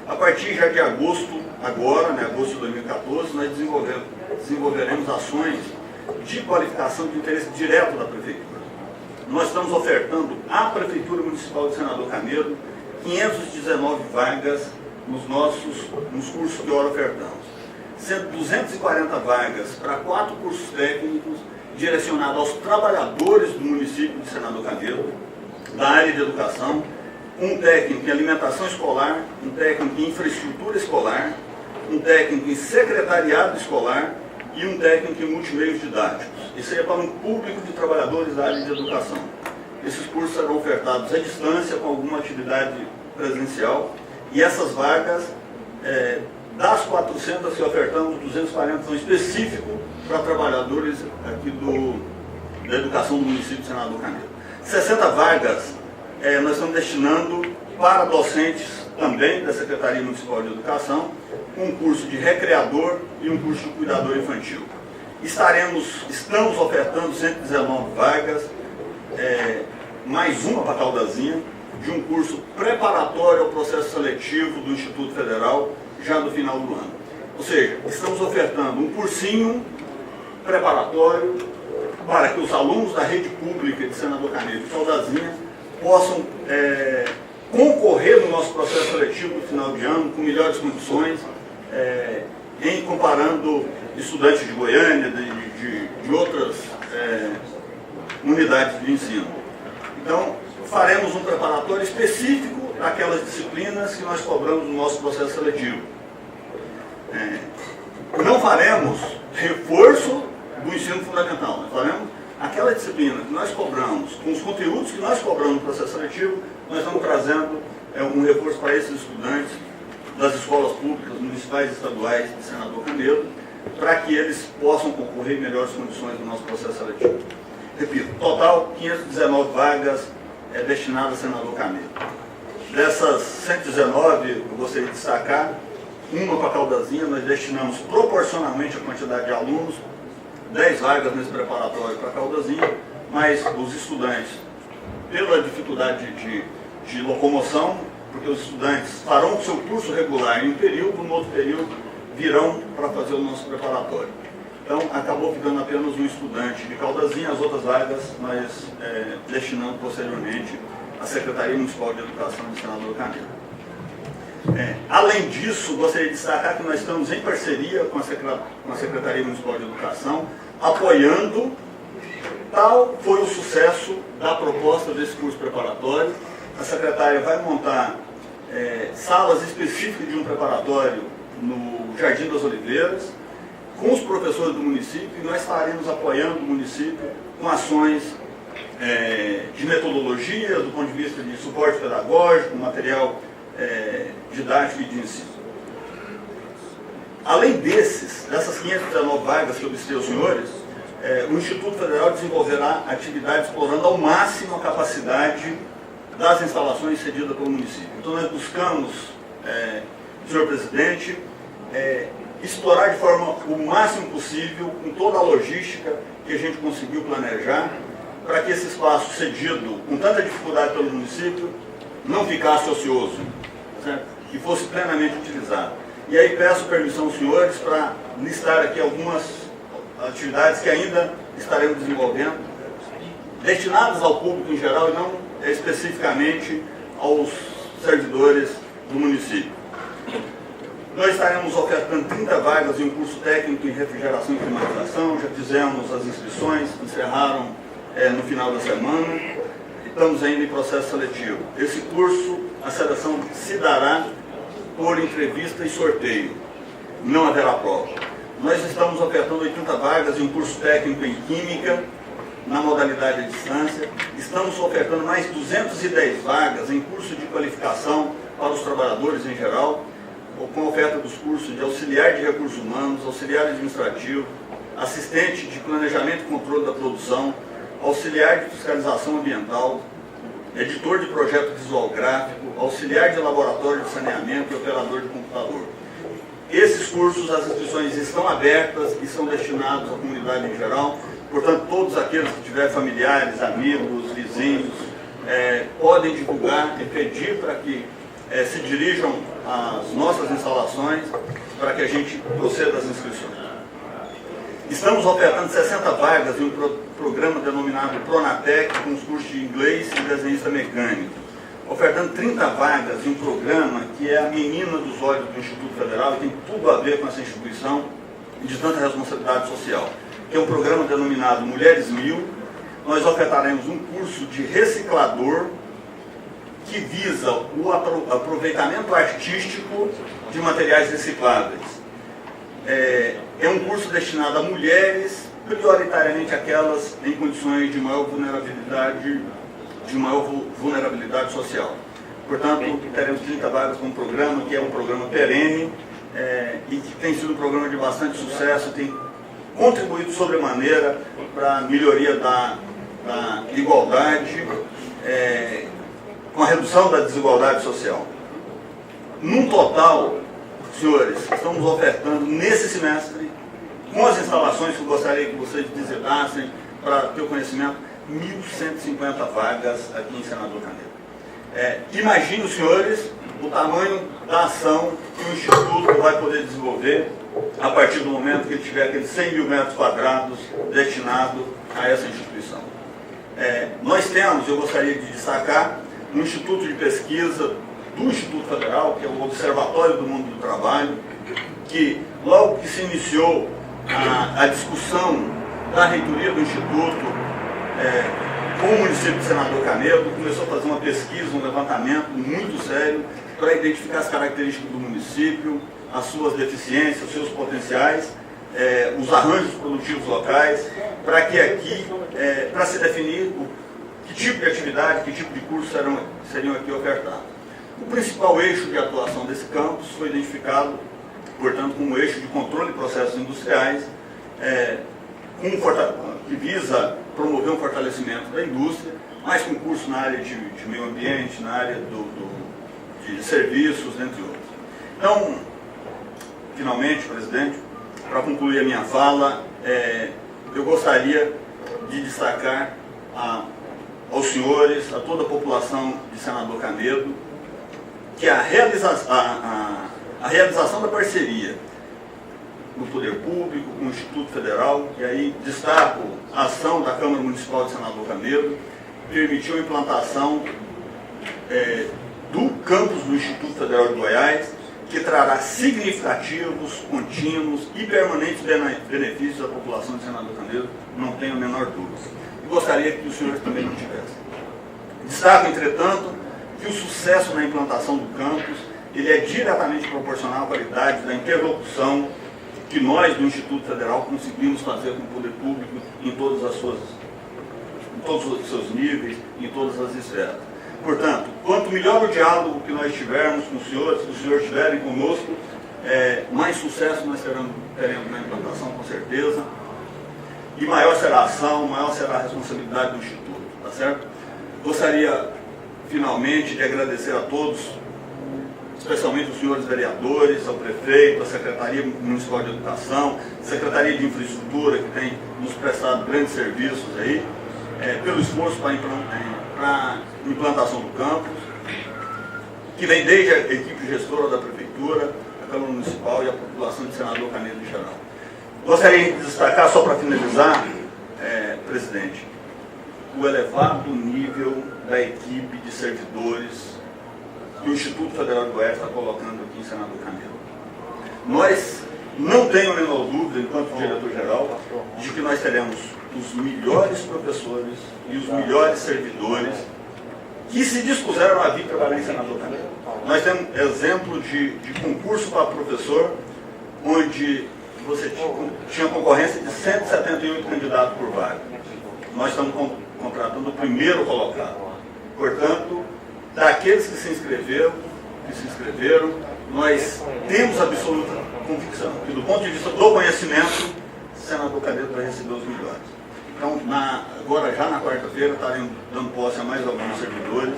A partir já de agosto, agosto de 2014, nós desenvolveremos ações de qualificação de interesse direto da Prefeitura. Nós estamos ofertando à Prefeitura Municipal de Senador Canedo 519 vagas nos cursos que ora ofertamos, sendo 240 vagas para 4 cursos técnicos direcionados aos trabalhadores do município de Senador Canedo, da área de educação, um técnico em alimentação escolar, um técnico em infraestrutura escolar, um técnico em secretariado escolar e um técnico em multimeios didáticos. Isso é para um público de trabalhadores da área de educação. Esses cursos serão ofertados à distância com alguma atividade presencial, e essas vagas, das 400 que ofertamos, 240 são específicos para trabalhadores aqui da educação do município de Senador Canedo. 60 vagas nós estamos destinando para docentes também da Secretaria Municipal de Educação, um curso de recreador e um curso de cuidador infantil. Estamos ofertando 119 vagas, mais uma para Caldazinha, de um curso preparatório ao processo seletivo do Instituto Federal, já no final do ano. Ou seja, estamos ofertando um cursinho preparatório para que os alunos da rede pública de Senador Canedo e Caldazinha possam concorrer no nosso processo seletivo no final de ano com melhores condições, em comparando estudantes de Goiânia, de outras unidades de ensino. Então, faremos um preparatório específico daquelas disciplinas que nós cobramos no nosso processo seletivo. Não faremos reforço do ensino fundamental, nós faremos aquela disciplina que nós cobramos, com os conteúdos que nós cobramos no processo seletivo, nós estamos trazendo um reforço para esses estudantes das escolas públicas, municipais e estaduais de Senador Canedo, para que eles possam concorrer em melhores condições no nosso processo seletivo. Repito, total 519 vagas destinadas a Senador Canedo. Dessas 119, eu gostaria de destacar, uma para Caldazinha, nós destinamos proporcionalmente a quantidade de alunos, 10 vagas nesse preparatório para Caldazinha, mas os estudantes, pela dificuldade de locomoção, porque os estudantes farão o seu curso regular em um período, no outro período virão para fazer o nosso preparatório. Então, acabou ficando apenas um estudante de Caldazinha, as outras vagas nós destinamos posteriormente à Secretaria Municipal de Educação de Senador Canedo. Além disso, gostaria de destacar que nós estamos em parceria com a Secretaria Municipal de Educação, apoiando. Tal foi o sucesso da proposta desse curso preparatório. A secretária vai montar salas específicas de um preparatório no Jardim das Oliveiras, com os professores do município, e nós estaremos apoiando o município com ações de metodologia, do ponto de vista de suporte pedagógico, material didático e de ensino. Além dessas 519 vagas que eu listei aos senhores, o Instituto Federal desenvolverá atividades explorando ao máximo a capacidade das instalações cedidas pelo município. Então nós buscamos, senhor presidente, explorar de forma o máximo possível, com toda a logística que a gente conseguiu planejar, para que esse espaço cedido, com tanta dificuldade pelo município, não ficasse ocioso, certo? E fosse plenamente utilizado. E aí peço permissão aos senhores para listar aqui algumas atividades que ainda estaremos desenvolvendo, destinadas ao público em geral e não especificamente aos servidores do município. Nós estaremos ofertando 30 vagas em um curso técnico em refrigeração e climatização, já fizemos as inscrições, encerraram no final da semana, estamos ainda em processo seletivo. Esse curso, a seleção se dará por entrevista e sorteio, não haverá prova. Nós estamos ofertando 80 vagas em um curso técnico em Química, na modalidade à distância. Estamos ofertando mais 210 vagas em curso de qualificação para os trabalhadores em geral, com a oferta dos cursos de auxiliar de recursos humanos, auxiliar administrativo, assistente de planejamento e controle da produção, auxiliar de fiscalização ambiental, editor de projeto visual gráfico, auxiliar de laboratório de saneamento e operador de computador. Esses cursos, as inscrições estão abertas e são destinados à comunidade em geral, portanto, todos aqueles que tiverem familiares, amigos, vizinhos, podem divulgar e pedir para que se dirijam às nossas instalações para que a gente proceda às inscrições. Estamos ofertando 60 vagas em um programa denominado Pronatec, com os cursos de inglês e desenhista mecânico. Ofertando 30 vagas em um programa que é a menina dos olhos do Instituto Federal, e tem tudo a ver com essa instituição e de tanta responsabilidade social, que é um programa denominado Mulheres 1000. Nós ofertaremos um curso de reciclador que visa o aproveitamento artístico de materiais recicláveis. É um curso destinado a mulheres, prioritariamente aquelas em condições de maior vulnerabilidade social. Portanto, teremos 30 vagas com um programa que é um programa perene e que tem sido um programa de bastante sucesso, tem contribuído sobremaneira para a melhoria da igualdade, com a redução da desigualdade social. Num total, senhores, estamos ofertando nesse semestre, com as instalações que eu gostaria que vocês visitassem para ter o conhecimento, 1.150 vagas aqui em Senador Canedo. Imagine, os senhores, o tamanho da ação que o Instituto vai poder desenvolver a partir do momento que ele tiver aqueles 100 mil metros quadrados destinados a essa instituição. Nós temos, eu gostaria de destacar, um instituto de pesquisa do Instituto Federal, que é o Observatório do Mundo do Trabalho, que logo que se iniciou a discussão da reitoria do Instituto com o município de Senador Canedo, começou a fazer uma pesquisa, um levantamento muito sério para identificar as características do município, as suas deficiências, os seus potenciais, os arranjos produtivos locais, para que aqui, para se definir que tipo de atividade, que tipo de curso seriam aqui ofertados. O principal eixo de atuação desse campus foi identificado, portanto, como eixo de controle de processos industriais, que visa promover um fortalecimento da indústria, mas com curso na área de meio ambiente, na área de serviços, entre outros. Então, finalmente, presidente, para concluir a minha fala, eu gostaria de destacar aos senhores, a toda a população de Senador Canedo, que a realização da parceria do Poder Público com o Instituto Federal, e aí destaco a ação da Câmara Municipal de Senador Canedo, permitiu a implantação do campus do Instituto Federal de Goiás, que trará significativos, contínuos e permanentes benefícios à população de Senador Canedo, não tenho a menor dúvida. E gostaria que os senhores também não tivessem. Destaco, entretanto, que o sucesso na implantação do campus ele é diretamente proporcional à qualidade da interlocução que nós, do Instituto Federal, conseguimos fazer com o poder público em todos os seus níveis, em todas as esferas. Portanto, quanto melhor o diálogo que nós tivermos com os senhores estiverem conosco, mais sucesso nós teremos na implantação, com certeza, e maior será a ação, maior será a responsabilidade do Instituto, tá certo? Gostaria, finalmente, de agradecer a todos, especialmente os senhores vereadores, ao prefeito, à Secretaria Municipal de Educação, Secretaria de Infraestrutura, que tem nos prestado grandes serviços aí, pelo esforço para a implantação do campus, que vem desde a equipe gestora da Prefeitura, a Câmara Municipal e a população de Senador Canedo em geral. Gostaria de destacar, só para finalizar, presidente, o elevado nível da equipe de servidores que o Instituto Federal de Goiás está colocando aqui em Senador Canedo. Nós não tenho a menor dúvida, enquanto diretor-geral, de que nós teremos os melhores professores e os melhores servidores que se dispuseram a vir trabalhar em Senador Canedo. Nós temos exemplo de concurso para professor, onde você tinha concorrência de 178 candidatos por vaga. Nós estamos contratando o primeiro colocado. Portanto, daqueles que se inscreveram, nós temos absoluta convicção que, do ponto de vista do conhecimento, Senador Canedo vai receber os melhores. Então, agora, já na quarta-feira, estaremos dando posse a mais alguns servidores,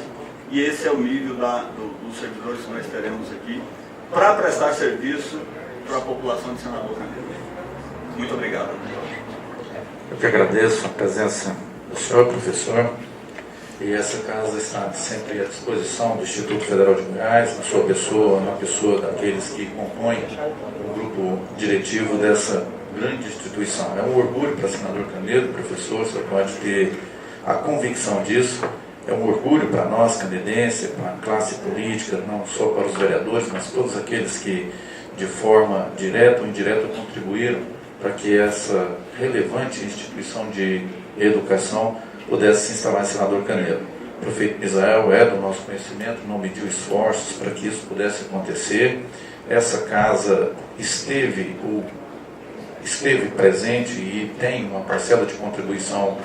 e esse é o nível dos servidores que nós teremos aqui para prestar serviço para a população de Senador Canedo. Muito obrigado. Eu que agradeço a presença do senhor, professor, e essa casa está sempre à disposição do Instituto Federal de Goiás, na sua pessoa, na pessoa daqueles que compõem o grupo diretivo dessa grande instituição. É um orgulho para Senador Canedo, professor, você pode ter a convicção disso. É um orgulho para nós, canedenses, para a classe política, não só para os vereadores, mas todos aqueles que, de forma direta ou indireta, contribuíram para que essa relevante instituição de educação pudesse se instalar em Senador Canedo. O prefeito Misael é do nosso conhecimento, não mediu esforços para que isso pudesse acontecer. Essa casa esteve presente e tem uma parcela de contribuição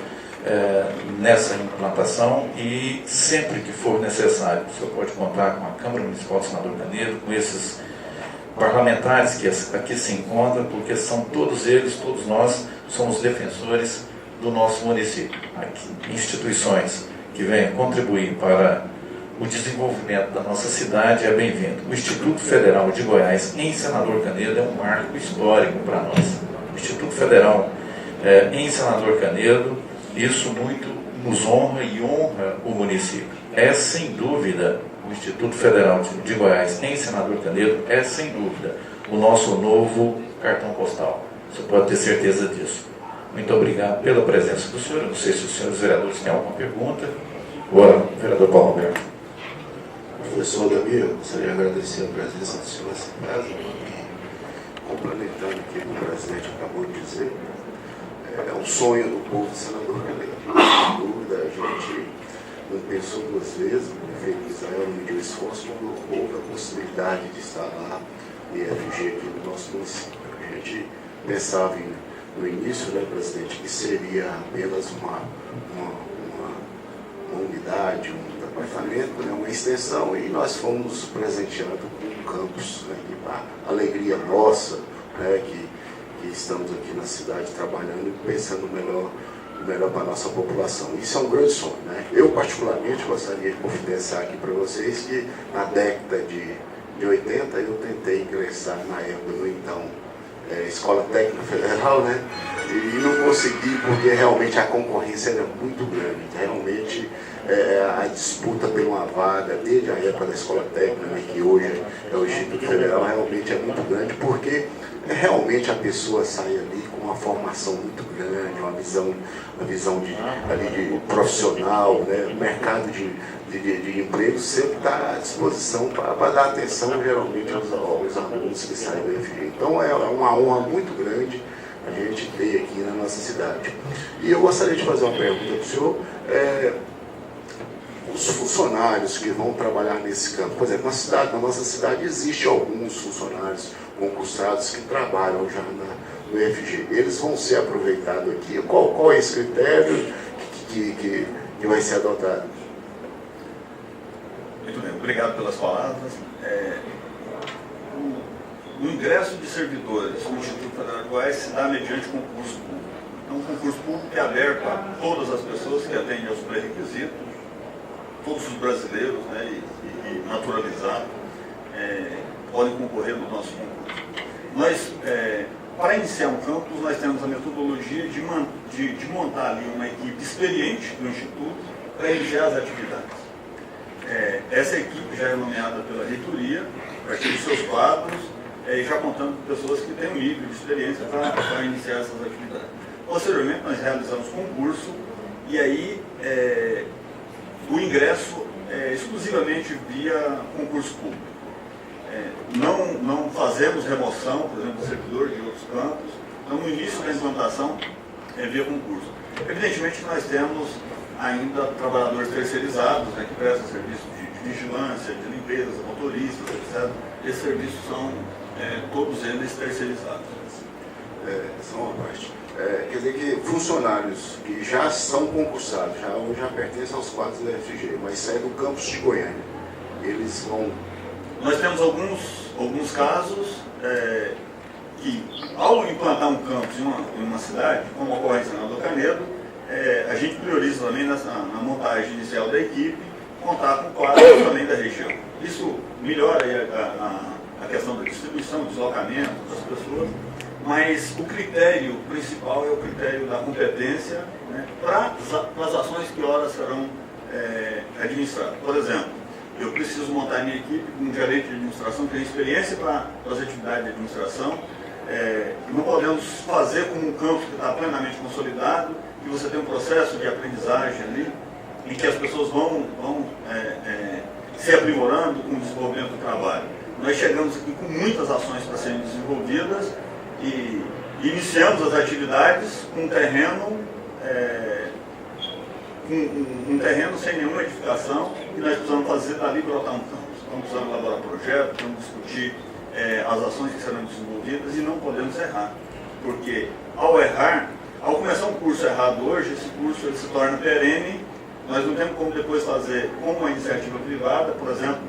nessa implantação, e sempre que for necessário, o senhor pode contar com a Câmara Municipal de Senador Canedo, com esses parlamentares que aqui se encontram, porque são todos eles, todos nós, somos defensores do nosso município. Aqui, instituições que venham contribuir para o desenvolvimento da nossa cidade é bem-vindo. O Instituto Federal de Goiás em Senador Canedo é um marco histórico para nós. O Instituto Federal em Senador Canedo, isso muito nos honra e honra o município. É sem dúvida, o Instituto Federal de Goiás em Senador Canedo é sem dúvida o nosso novo cartão postal. Você pode ter certeza disso. Muito obrigado pela presença do senhor. Eu não sei se os senhores vereadores têm alguma pergunta. Agora, vereador Paulo Alberto. Professor Damir, gostaria de agradecer a presença do senhor nessa casa e complementando o que o presidente acabou de dizer, é um sonho do povo de senador eleito. Sem dúvida, a gente não pensou duas vezes, o prefeito Israel mediu esforço quando houve a possibilidade de instalar o IFG aqui no nosso município. A gente pensava no início, né, presidente, que seria apenas uma unidade, um departamento, né, uma extensão, e nós fomos presenteando com um campus, né, para alegria nossa, né, que estamos aqui na cidade trabalhando e pensando melhor para a nossa população. Isso é um grande sonho, né? Eu, particularmente, gostaria de confidenciar aqui para vocês que na década de 80 eu tentei ingressar na época no então Escola Técnica Federal, né? E não consegui porque realmente a concorrência era muito grande. Realmente a disputa por uma vaga, desde a época da Escola Técnica, né, que hoje é o Instituto Federal, realmente é muito grande, porque realmente a pessoa sai ali com uma formação muito grande, uma visão de profissional, né? O mercado de emprego sempre está à disposição para dar atenção geralmente aos alunos que saem do IFG. Então é uma honra muito grande a gente ter aqui na nossa cidade. E eu gostaria de fazer uma pergunta para o senhor. Os funcionários que vão trabalhar nesse campo, por exemplo, na nossa cidade existem alguns funcionários concursados que trabalham já no IFG. Eles vão ser aproveitados aqui. Qual é esse critério que vai ser adotado? Muito bem, obrigado pelas palavras. O ingresso de servidores no Instituto Federal de Goiás se dá mediante concurso público. Então, o concurso público é aberto a todas as pessoas que atendem aos pré-requisitos, todos os brasileiros, né, e naturalizados podem concorrer no nosso concurso. Nós, para iniciar um campus, nós temos a metodologia de montar ali uma equipe experiente do Instituto para iniciar as atividades. Essa equipe já é nomeada pela reitoria, para ter os seus quadros, e já contando com pessoas que têm um nível de experiência para iniciar essas atividades. Posteriormente, nós realizamos concurso, e aí o ingresso é exclusivamente via concurso público. Não fazemos remoção, por exemplo, de servidor de outros campos. Então, no início da implantação é via concurso. Evidentemente, nós temos ainda trabalhadores terceirizados, né, que prestam serviço de vigilância, de limpeza, motoristas, etc. Esses serviços são todos eles terceirizados. Só uma parte. Quer dizer que funcionários que já são concursados, já pertencem aos quadros da FG, mas saem do campus de Goiânia, eles vão... Nós temos alguns casos que, ao implantar um campus em uma cidade, como ocorre em Senador Canedo, a gente prioriza também na montagem inicial da equipe, contar com quadros também da região. Isso melhora aí a questão da distribuição, deslocamento das pessoas, mas o critério principal é o critério da competência, né, para as ações que horas serão administradas. Por exemplo, eu preciso montar minha equipe com um gerente de administração que tem experiência para as atividades de administração. Não podemos fazer como um campo que está plenamente consolidado, que você tem um processo de aprendizagem ali, em que as pessoas vão se aprimorando com o desenvolvimento do trabalho. Nós chegamos aqui com muitas ações para serem desenvolvidas e iniciamos as atividades com um terreno sem nenhuma edificação, e nós precisamos fazer dali brotar um campus. Então precisamos elaborar projeto, precisamos discutir as ações que serão desenvolvidas e não podemos errar. Porque ao começar um curso errado hoje, esse curso ele se torna perene. Nós não temos como depois fazer como uma iniciativa privada, por exemplo,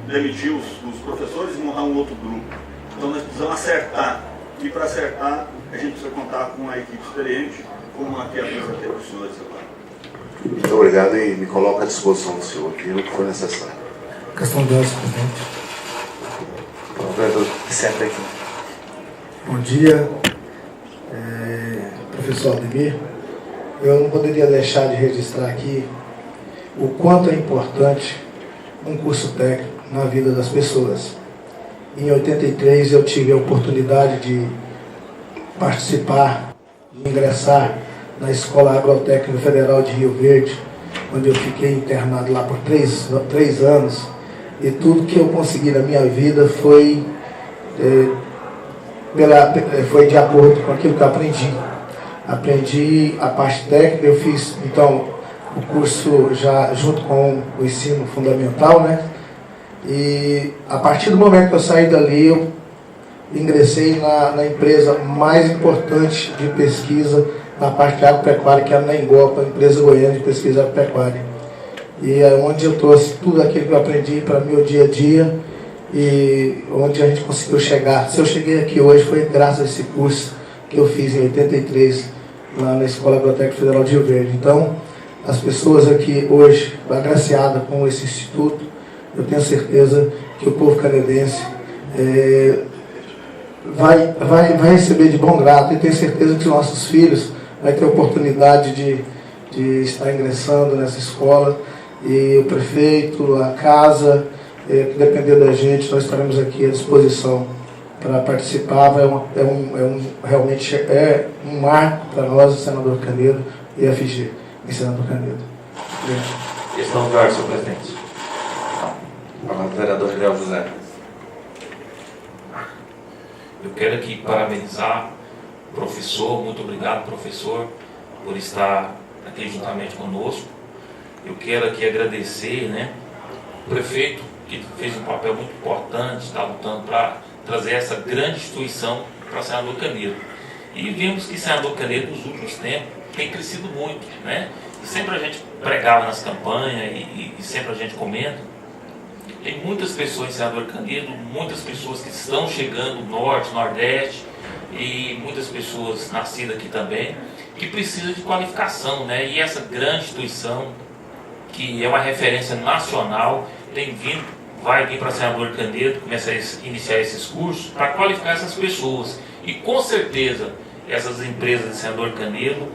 demitir os professores e montar um outro grupo. Então nós precisamos acertar. E para acertar, a gente precisa contar com uma equipe experiente, como a que apresentei para os senhores agora. Muito obrigado e me coloco à disposição do senhor aqui no que for necessário. Questão 10, presidente. Vereador, senta aqui. Bom dia, professor Ademir. Eu não poderia deixar de registrar aqui o quanto é importante um curso técnico na vida das pessoas. Em 83 eu tive a oportunidade de participar, de ingressar na Escola Agrotécnica Federal de Rio Verde, onde eu fiquei internado lá por três anos. e tudo que eu consegui na minha vida foi de acordo com aquilo que eu aprendi. Aprendi a parte técnica, eu fiz então o curso já junto com o ensino fundamental, né? E a partir do momento que eu saí dali, eu ingressei na empresa mais importante de pesquisa na parte agropecuária, que é a Nengopa, a empresa goiana de pesquisa agropecuária. E é onde eu trouxe tudo aquilo que eu aprendi para o meu dia a dia e onde a gente conseguiu chegar. Se eu cheguei aqui hoje foi graças a esse curso que eu fiz em 83 lá na Escola Agrotécnica Federal de Rio Verde. Então, as pessoas aqui hoje, agraciadas com esse instituto, eu tenho certeza que o povo canedense vai receber de bom grado, e tenho certeza que os nossos filhos vão ter a oportunidade de estar ingressando nessa escola, e o prefeito, a casa, que depender da gente, nós estaremos aqui à disposição para participar. Realmente é um marco para nós, o senador Canedo e a FG, e senador Canedo. Questão do lugar, senhor presidente. Fala, vereador Léo José. Eu quero aqui parabenizar o professor, muito obrigado, professor, por estar aqui juntamente conosco. Eu quero aqui agradecer, né, o prefeito, que fez um papel muito importante, está lutando para trazer essa grande instituição para Senador Canedo. E vimos que Senador Canedo, nos últimos tempos, tem crescido muito, né? E sempre a gente pregava nas campanhas e sempre a gente comenta. Tem muitas pessoas em Senador Canedo, muitas pessoas que estão chegando no norte, nordeste, e muitas pessoas nascidas aqui também, que precisam de qualificação, né? E essa grande instituição, que é uma referência nacional, vai vir para Senador Canedo, começar a iniciar esses cursos para qualificar essas pessoas. E com certeza essas empresas de Senador Canedo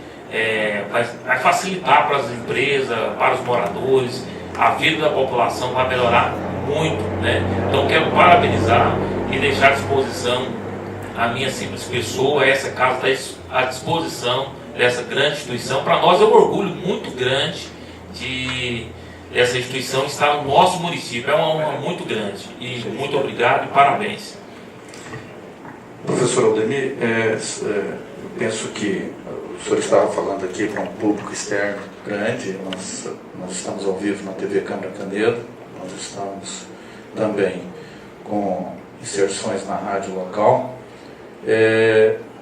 vai facilitar para as empresas, para os moradores, a vida da população vai melhorar muito, né? Então quero parabenizar e deixar à disposição a minha simples pessoa, essa casa está à disposição dessa grande instituição. Para nós é um orgulho muito grande de essa instituição estar no nosso município, é uma honra muito grande. E muito obrigado e parabéns. Professor Aldemir, eu penso que o senhor estava falando aqui para um público externo grande. Nós estamos ao vivo na TV Câmara Canedo, nós estamos também com inserções na rádio local.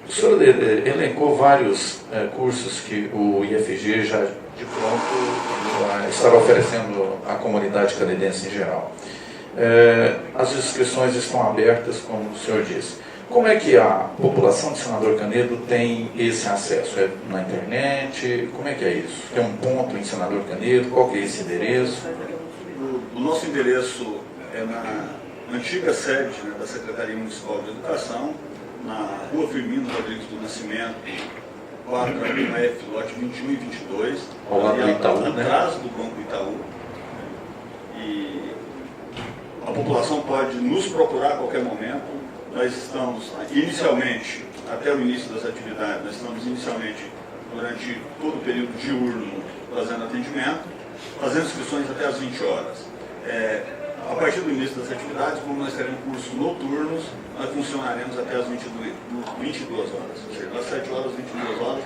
O senhor elencou vários cursos que o IFG já de pronto estará oferecendo à comunidade canedense em geral. As inscrições estão abertas, como o senhor disse. Como é que a população de Senador Canedo tem esse acesso? É na internet? Como é que é isso? Tem um ponto em Senador Canedo? Qual que é esse endereço? O nosso endereço é na antiga sede, né, da Secretaria Municipal de Educação, na Rua Firmino Rodrigues do Nascimento, 4F, lote 21 e 22, ao lado do Itaú, atrás do Banco Itaú. E a população pode nos procurar a qualquer momento. Nós estamos, inicialmente, até o início das atividades, nós estamos inicialmente, durante todo o período diurno, fazendo atendimento, fazendo inscrições até às 20 horas. A partir do início das atividades, como nós teremos cursos noturnos, nós funcionaremos até às 22 horas, ou seja, das 7 horas às 22 horas.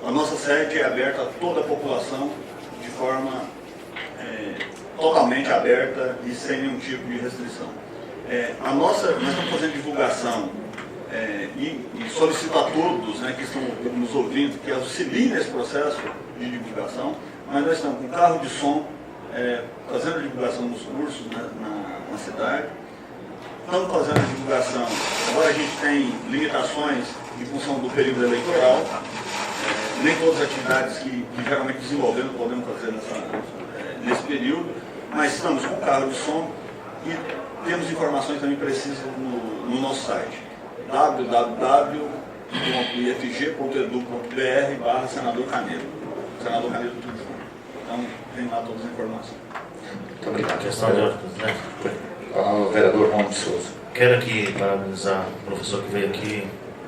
A nossa sede é aberta a toda a população de forma totalmente aberta e sem nenhum tipo de restrição. Nós estamos fazendo divulgação e solicito a todos, né, que estão nos ouvindo que auxiliem nesse processo de divulgação, mas nós estamos com carro de som, fazendo a divulgação dos cursos, né, na cidade. Estamos fazendo a divulgação, agora a gente tem limitações em função do período eleitoral, nem todas as atividades que geralmente desenvolvemos podemos fazer nesse período, mas estamos com carro de som e temos informações também precisas no nosso site www.ifg.edu.br/Senador Canedo. Senador Canedo tudo junto. Então tem lá todas as informações. Muito obrigado. Questão de ordem, presidente. O vereador Ron de Souza. Quero aqui parabenizar o professor que veio aqui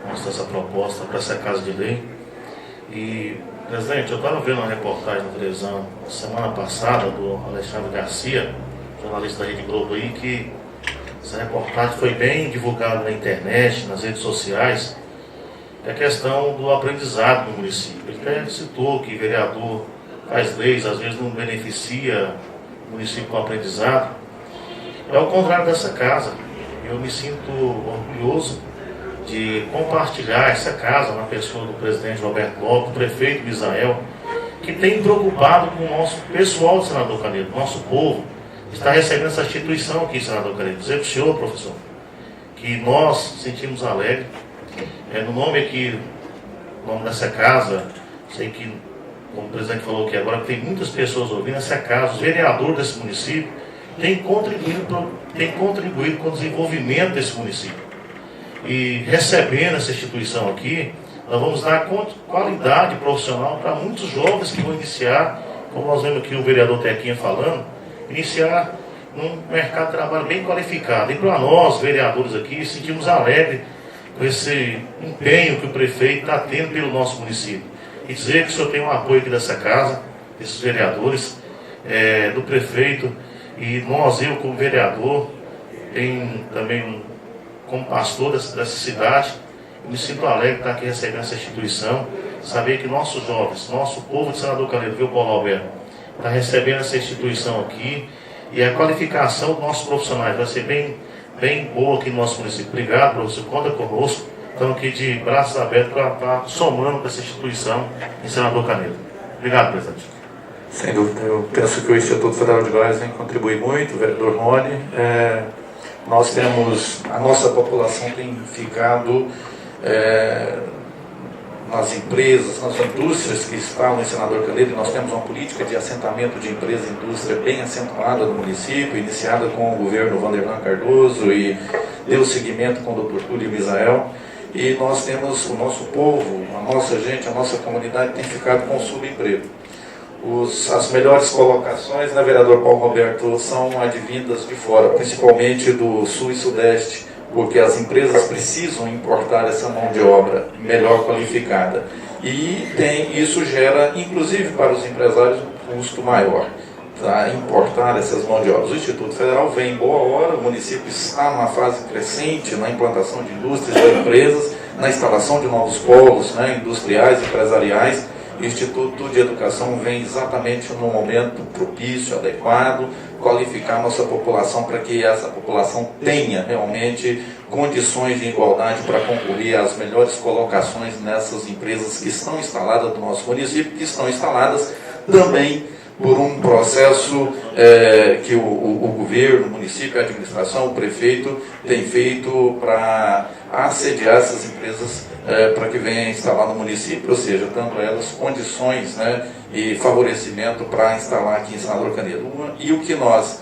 mostrar essa proposta para essa casa de lei. E, presidente, eu estava vendo uma reportagem na televisão semana passada do Alexandre Garcia jornalista da Rede Globo aí, que essa reportagem foi bem divulgada na internet, nas redes sociais, é a questão do aprendizado no município. Ele até citou que vereador faz leis, às vezes não beneficia o município com o aprendizado. É o contrário dessa casa. Eu me sinto orgulhoso de compartilhar essa casa na pessoa do presidente Roberto Lopes, do prefeito Misael, que tem preocupado com o nosso pessoal de Senador Canedo, nosso povo, que está recebendo essa instituição aqui, Senador Canedo. Dizer para o senhor, professor, que nós sentimos alegre. No nome aqui, no nome dessa casa, sei que, como o presidente falou aqui agora, tem muitas pessoas ouvindo essa casa, os vereadores desse município têm contribuído com o desenvolvimento desse município. E recebendo essa instituição aqui, nós vamos dar qualidade profissional para muitos jovens que vão iniciar, como nós vemos aqui o vereador Tequinha falando, iniciar num mercado de trabalho bem qualificado. E para nós, vereadores aqui, sentimos alegre com esse empenho que o prefeito está tendo pelo nosso município. E dizer que o senhor tem um apoio aqui dessa casa, desses vereadores, do prefeito, e nós, eu como vereador, também como pastor dessa cidade, eu me sinto alegre de estar aqui recebendo essa instituição, saber que nossos jovens, nosso povo de Senador Canedo, viu, Paulo Alberto, está recebendo essa instituição aqui, e a qualificação dos nossos profissionais vai ser bem boa aqui no nosso município. Obrigado, professor, conta conosco, estamos aqui de braços abertos para estar somando com essa instituição em Senador Canedo. Obrigado, presidente. Sem dúvida, eu penso que o Instituto Federal de Goiás vem contribuir muito, o vereador Rony. Nós temos, a nossa população tem ficado nas empresas, nas indústrias que estão em Senador Canedo, e nós temos uma política de assentamento de empresa e indústria bem acentuada no município, iniciada com o governo Vanderlan Cardoso e deu seguimento com o Dr. Túlio Misael. E nós temos o nosso povo, a nossa gente, a nossa comunidade tem ficado com subemprego. As melhores colocações, né, vereador Paulo Roberto, são advindas de fora, principalmente do sul e sudeste, porque as empresas precisam importar essa mão de obra melhor qualificada. E isso gera, inclusive para os empresários, um custo maior, tá? Importar essas mãos de obra. O Instituto Federal vem em boa hora, o município está numa fase crescente na implantação de indústrias e empresas, na instalação de novos polos, né, industriais e empresariais. O Instituto de Educação vem exatamente no momento propício, adequado, qualificar a nossa população para que essa população tenha realmente condições de igualdade para concorrer às melhores colocações nessas empresas que estão instaladas no nosso município, que estão instaladas também por um processo que o governo, o município, a administração, o prefeito tem feito para assediar essas empresas para que venham instalar no município, ou seja, dando a elas condições, né, e favorecimento para instalar aqui em Senador Canedo. E o que nós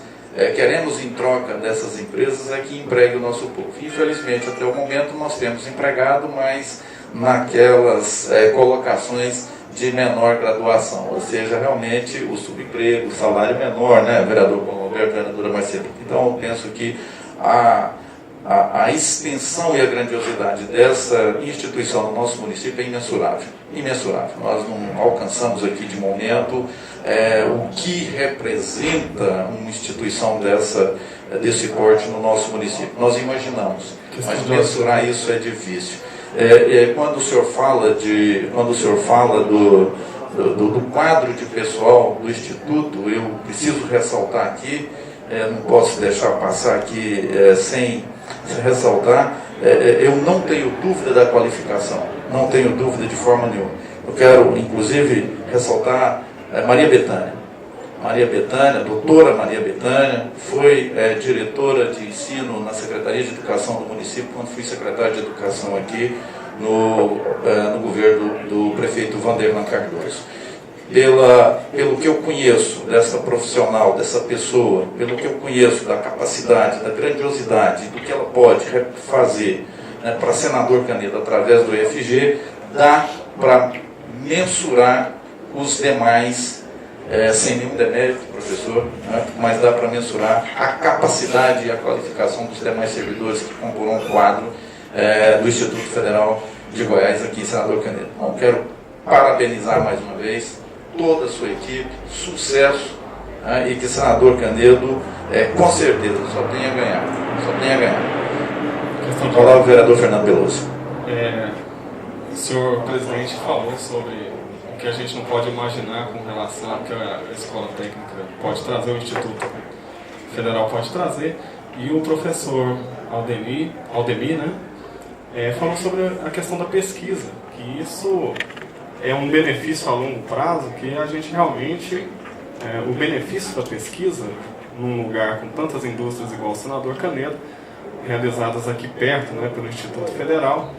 queremos em troca dessas empresas é que empregue o nosso povo. Infelizmente, até o momento, nós temos empregado, mas naquelas colocações de menor graduação, ou seja, realmente o subemprego, o salário menor, né, vereador Paulo Alberto, vereadora Marcelo. Então, eu penso que a extensão e a grandiosidade dessa instituição no nosso município é imensurável. Imensurável. Nós não alcançamos aqui de momento o que representa uma instituição desse porte no nosso município. Nós imaginamos, mas mensurar isso é difícil. Quando o senhor fala do quadro de pessoal do Instituto, eu preciso ressaltar aqui, não posso deixar passar aqui sem ressaltar, eu não tenho dúvida da qualificação, não tenho dúvida de forma nenhuma. Eu quero, inclusive, ressaltar Maria Bethânia. Maria Bethânia, doutora Maria Bethânia, foi diretora de ensino na Secretaria de Educação do município, quando fui secretário de Educação aqui no governo do prefeito Vanderlan Cardoso. Pelo que eu conheço dessa profissional, dessa pessoa, pelo que eu conheço da capacidade, da grandiosidade, do que ela pode fazer, né, para Senador Canedo através do EFG, dá para mensurar os demais, sem nenhum demérito, professor, né, mas dá para mensurar a capacidade e a qualificação dos demais servidores que compõem o quadro do Instituto Federal de Goiás aqui em Senador Canedo. Então, quero parabenizar mais uma vez toda a sua equipe, sucesso e que senador Canedo, com certeza, só tem a ganhar. Só tem a ganhar. Olá, o vereador Fernando Peloso. O senhor presidente falou sobre o que a gente não pode imaginar com relação ao que a escola técnica pode trazer, o Instituto Federal pode trazer, e o professor Aldemir, né, falou sobre a questão da pesquisa, que isso é um benefício a longo prazo, que a gente realmente, o benefício da pesquisa, num lugar com tantas indústrias igual o senador Canedo, realizadas aqui perto, né, pelo Instituto Federal,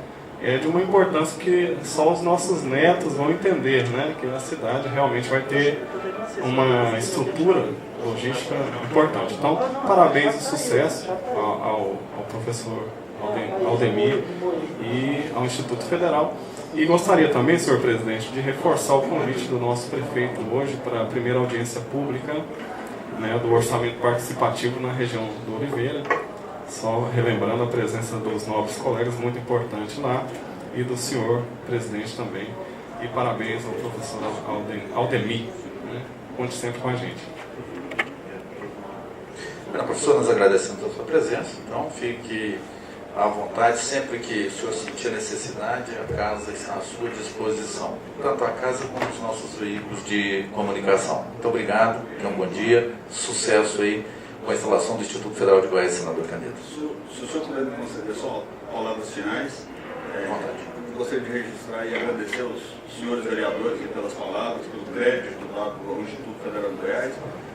é de uma importância que só os nossos netos vão entender, né, que a cidade realmente vai ter uma estrutura logística importante. Então, parabéns e sucesso ao professor Aldemir e ao Instituto Federal. E gostaria também, senhor presidente, de reforçar o convite do nosso prefeito hoje para a primeira audiência pública, né, do orçamento participativo na região do Oliveira. Só relembrando a presença dos nobres colegas, muito importante lá, e do senhor presidente também. E parabéns ao professor Aldemir, né? Conte sempre com a gente. Bem, professor, nós agradecemos a sua presença, então fique à vontade, sempre que o senhor sentir necessidade, a casa está à sua disposição, tanto a casa como os nossos veículos de comunicação. Muito obrigado, tenha um bom dia, sucesso aí com a instalação do Instituto Federal de Goiás, senador Canedo. Se o senhor puder me conceder só palavras finais, gostaria de registrar e agradecer aos senhores vereadores pelas palavras, pelo crédito dado ao Instituto Federal de Goiás.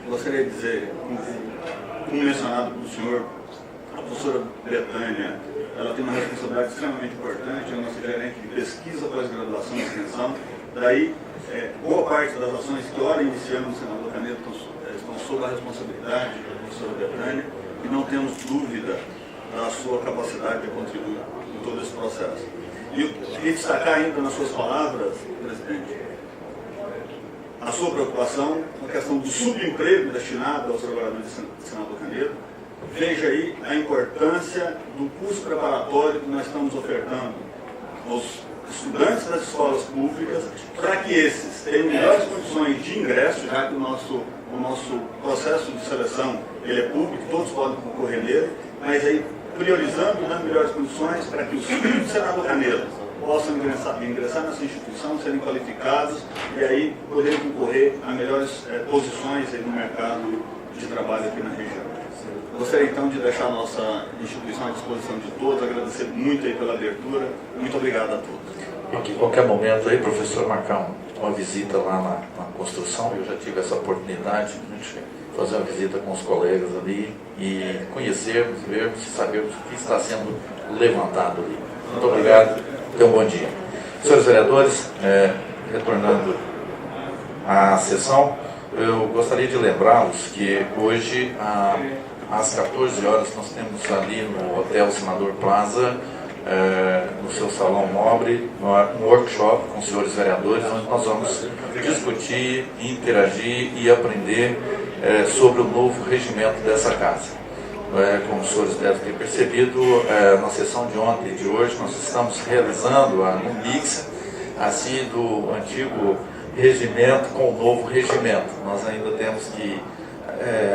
Gostaria de dizer, como mencionado pelo senhor, a professora Betânia, ela tem uma responsabilidade extremamente importante, é a nossa gerente de pesquisa, pós-graduação e extensão. Daí, boa parte das ações que ora iniciamos no senador Canedo estão sob a responsabilidade da professora Betânia, e não temos dúvida da sua capacidade de contribuir em todo esse processo. E eu queria destacar ainda nas suas palavras, presidente, a sua preocupação com a questão do subemprego destinado aos trabalhadores do senador Canedo. Veja aí a importância do curso preparatório que nós estamos ofertando aos estudantes das escolas públicas, para que esses tenham melhores condições de ingresso, já que o nosso processo de seleção ele é público, todos podem concorrer nele, mas aí priorizando, dando melhores condições para que os filhos do senador Canedo possam ingressar nessa instituição, serem qualificados e aí poderem concorrer a melhores posições aí no mercado de trabalho aqui na região. Gostaria então de deixar a nossa instituição à disposição de todos, agradecer muito aí pela abertura, muito obrigado a todos. E que qualquer momento aí, professor, marcar uma visita lá na construção, eu já tive essa oportunidade de fazer uma visita com os colegas ali e conhecermos, vermos e sabermos o que está sendo levantado ali. Muito obrigado, tenham um bom dia. Senhores vereadores, retornando à sessão, eu gostaria de lembrá-los que hoje, às 14 horas, nós temos ali no Hotel Senador Plaza, no seu salão nobre, um workshop com os senhores vereadores, onde nós vamos discutir, interagir e aprender sobre o novo regimento dessa casa. Como os senhores devem ter percebido, na sessão de ontem e de hoje, nós estamos realizando um mix assim, do antigo regimento com o novo regimento. Nós ainda temos que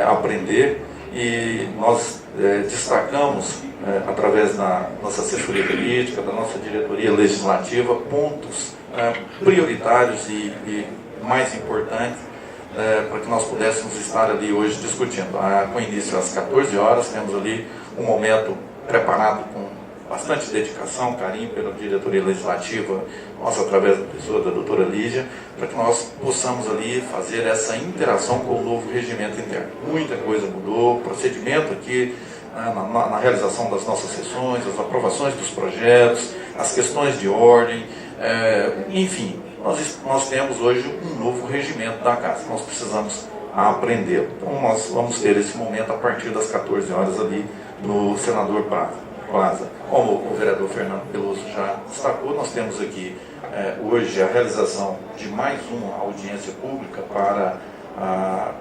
aprender e nós destacamos, através da nossa assessoria política, da nossa diretoria legislativa, pontos prioritários e mais importantes para que nós pudéssemos estar ali hoje discutindo. Com início às 14 horas, temos ali um momento preparado com bastante dedicação, carinho pela diretoria legislativa, nossa, através da pessoa da doutora Lígia, para que nós possamos ali fazer essa interação com o novo regimento interno. Muita coisa mudou, o procedimento aqui na realização das nossas sessões, as aprovações dos projetos, as questões de ordem, enfim, nós temos hoje um novo regimento da casa, nós precisamos aprendê-lo. Então nós vamos ter esse momento a partir das 14 horas ali no Senador Plaza. Como o vereador Fernando Peloso já destacou, nós temos aqui hoje a realização de mais uma audiência pública para a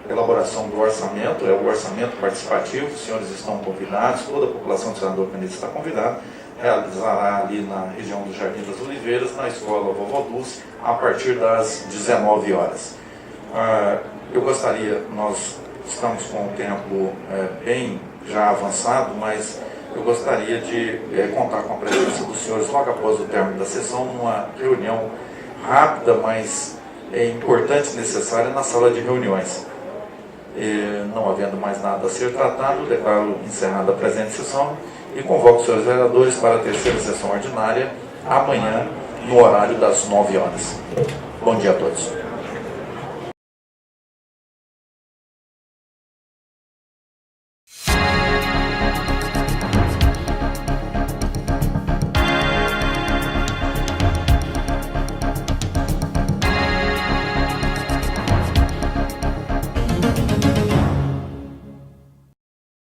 elaboração do orçamento, o orçamento participativo. Os senhores estão convidados, toda a população do Senador Canedo está convidada, realizará ali na região do Jardim das Oliveiras, na escola Vovó Dulce, a partir das 19 horas. Eu gostaria, nós estamos com o tempo bem já avançado, mas eu gostaria de contar com a presença dos senhores logo após o término da sessão, numa reunião rápida, mas importante e necessária na sala de reuniões. Não havendo mais nada a ser tratado, declaro encerrada a presente sessão e convoco os senhores vereadores para a terceira sessão ordinária amanhã, no horário das 9 horas. Bom dia a todos.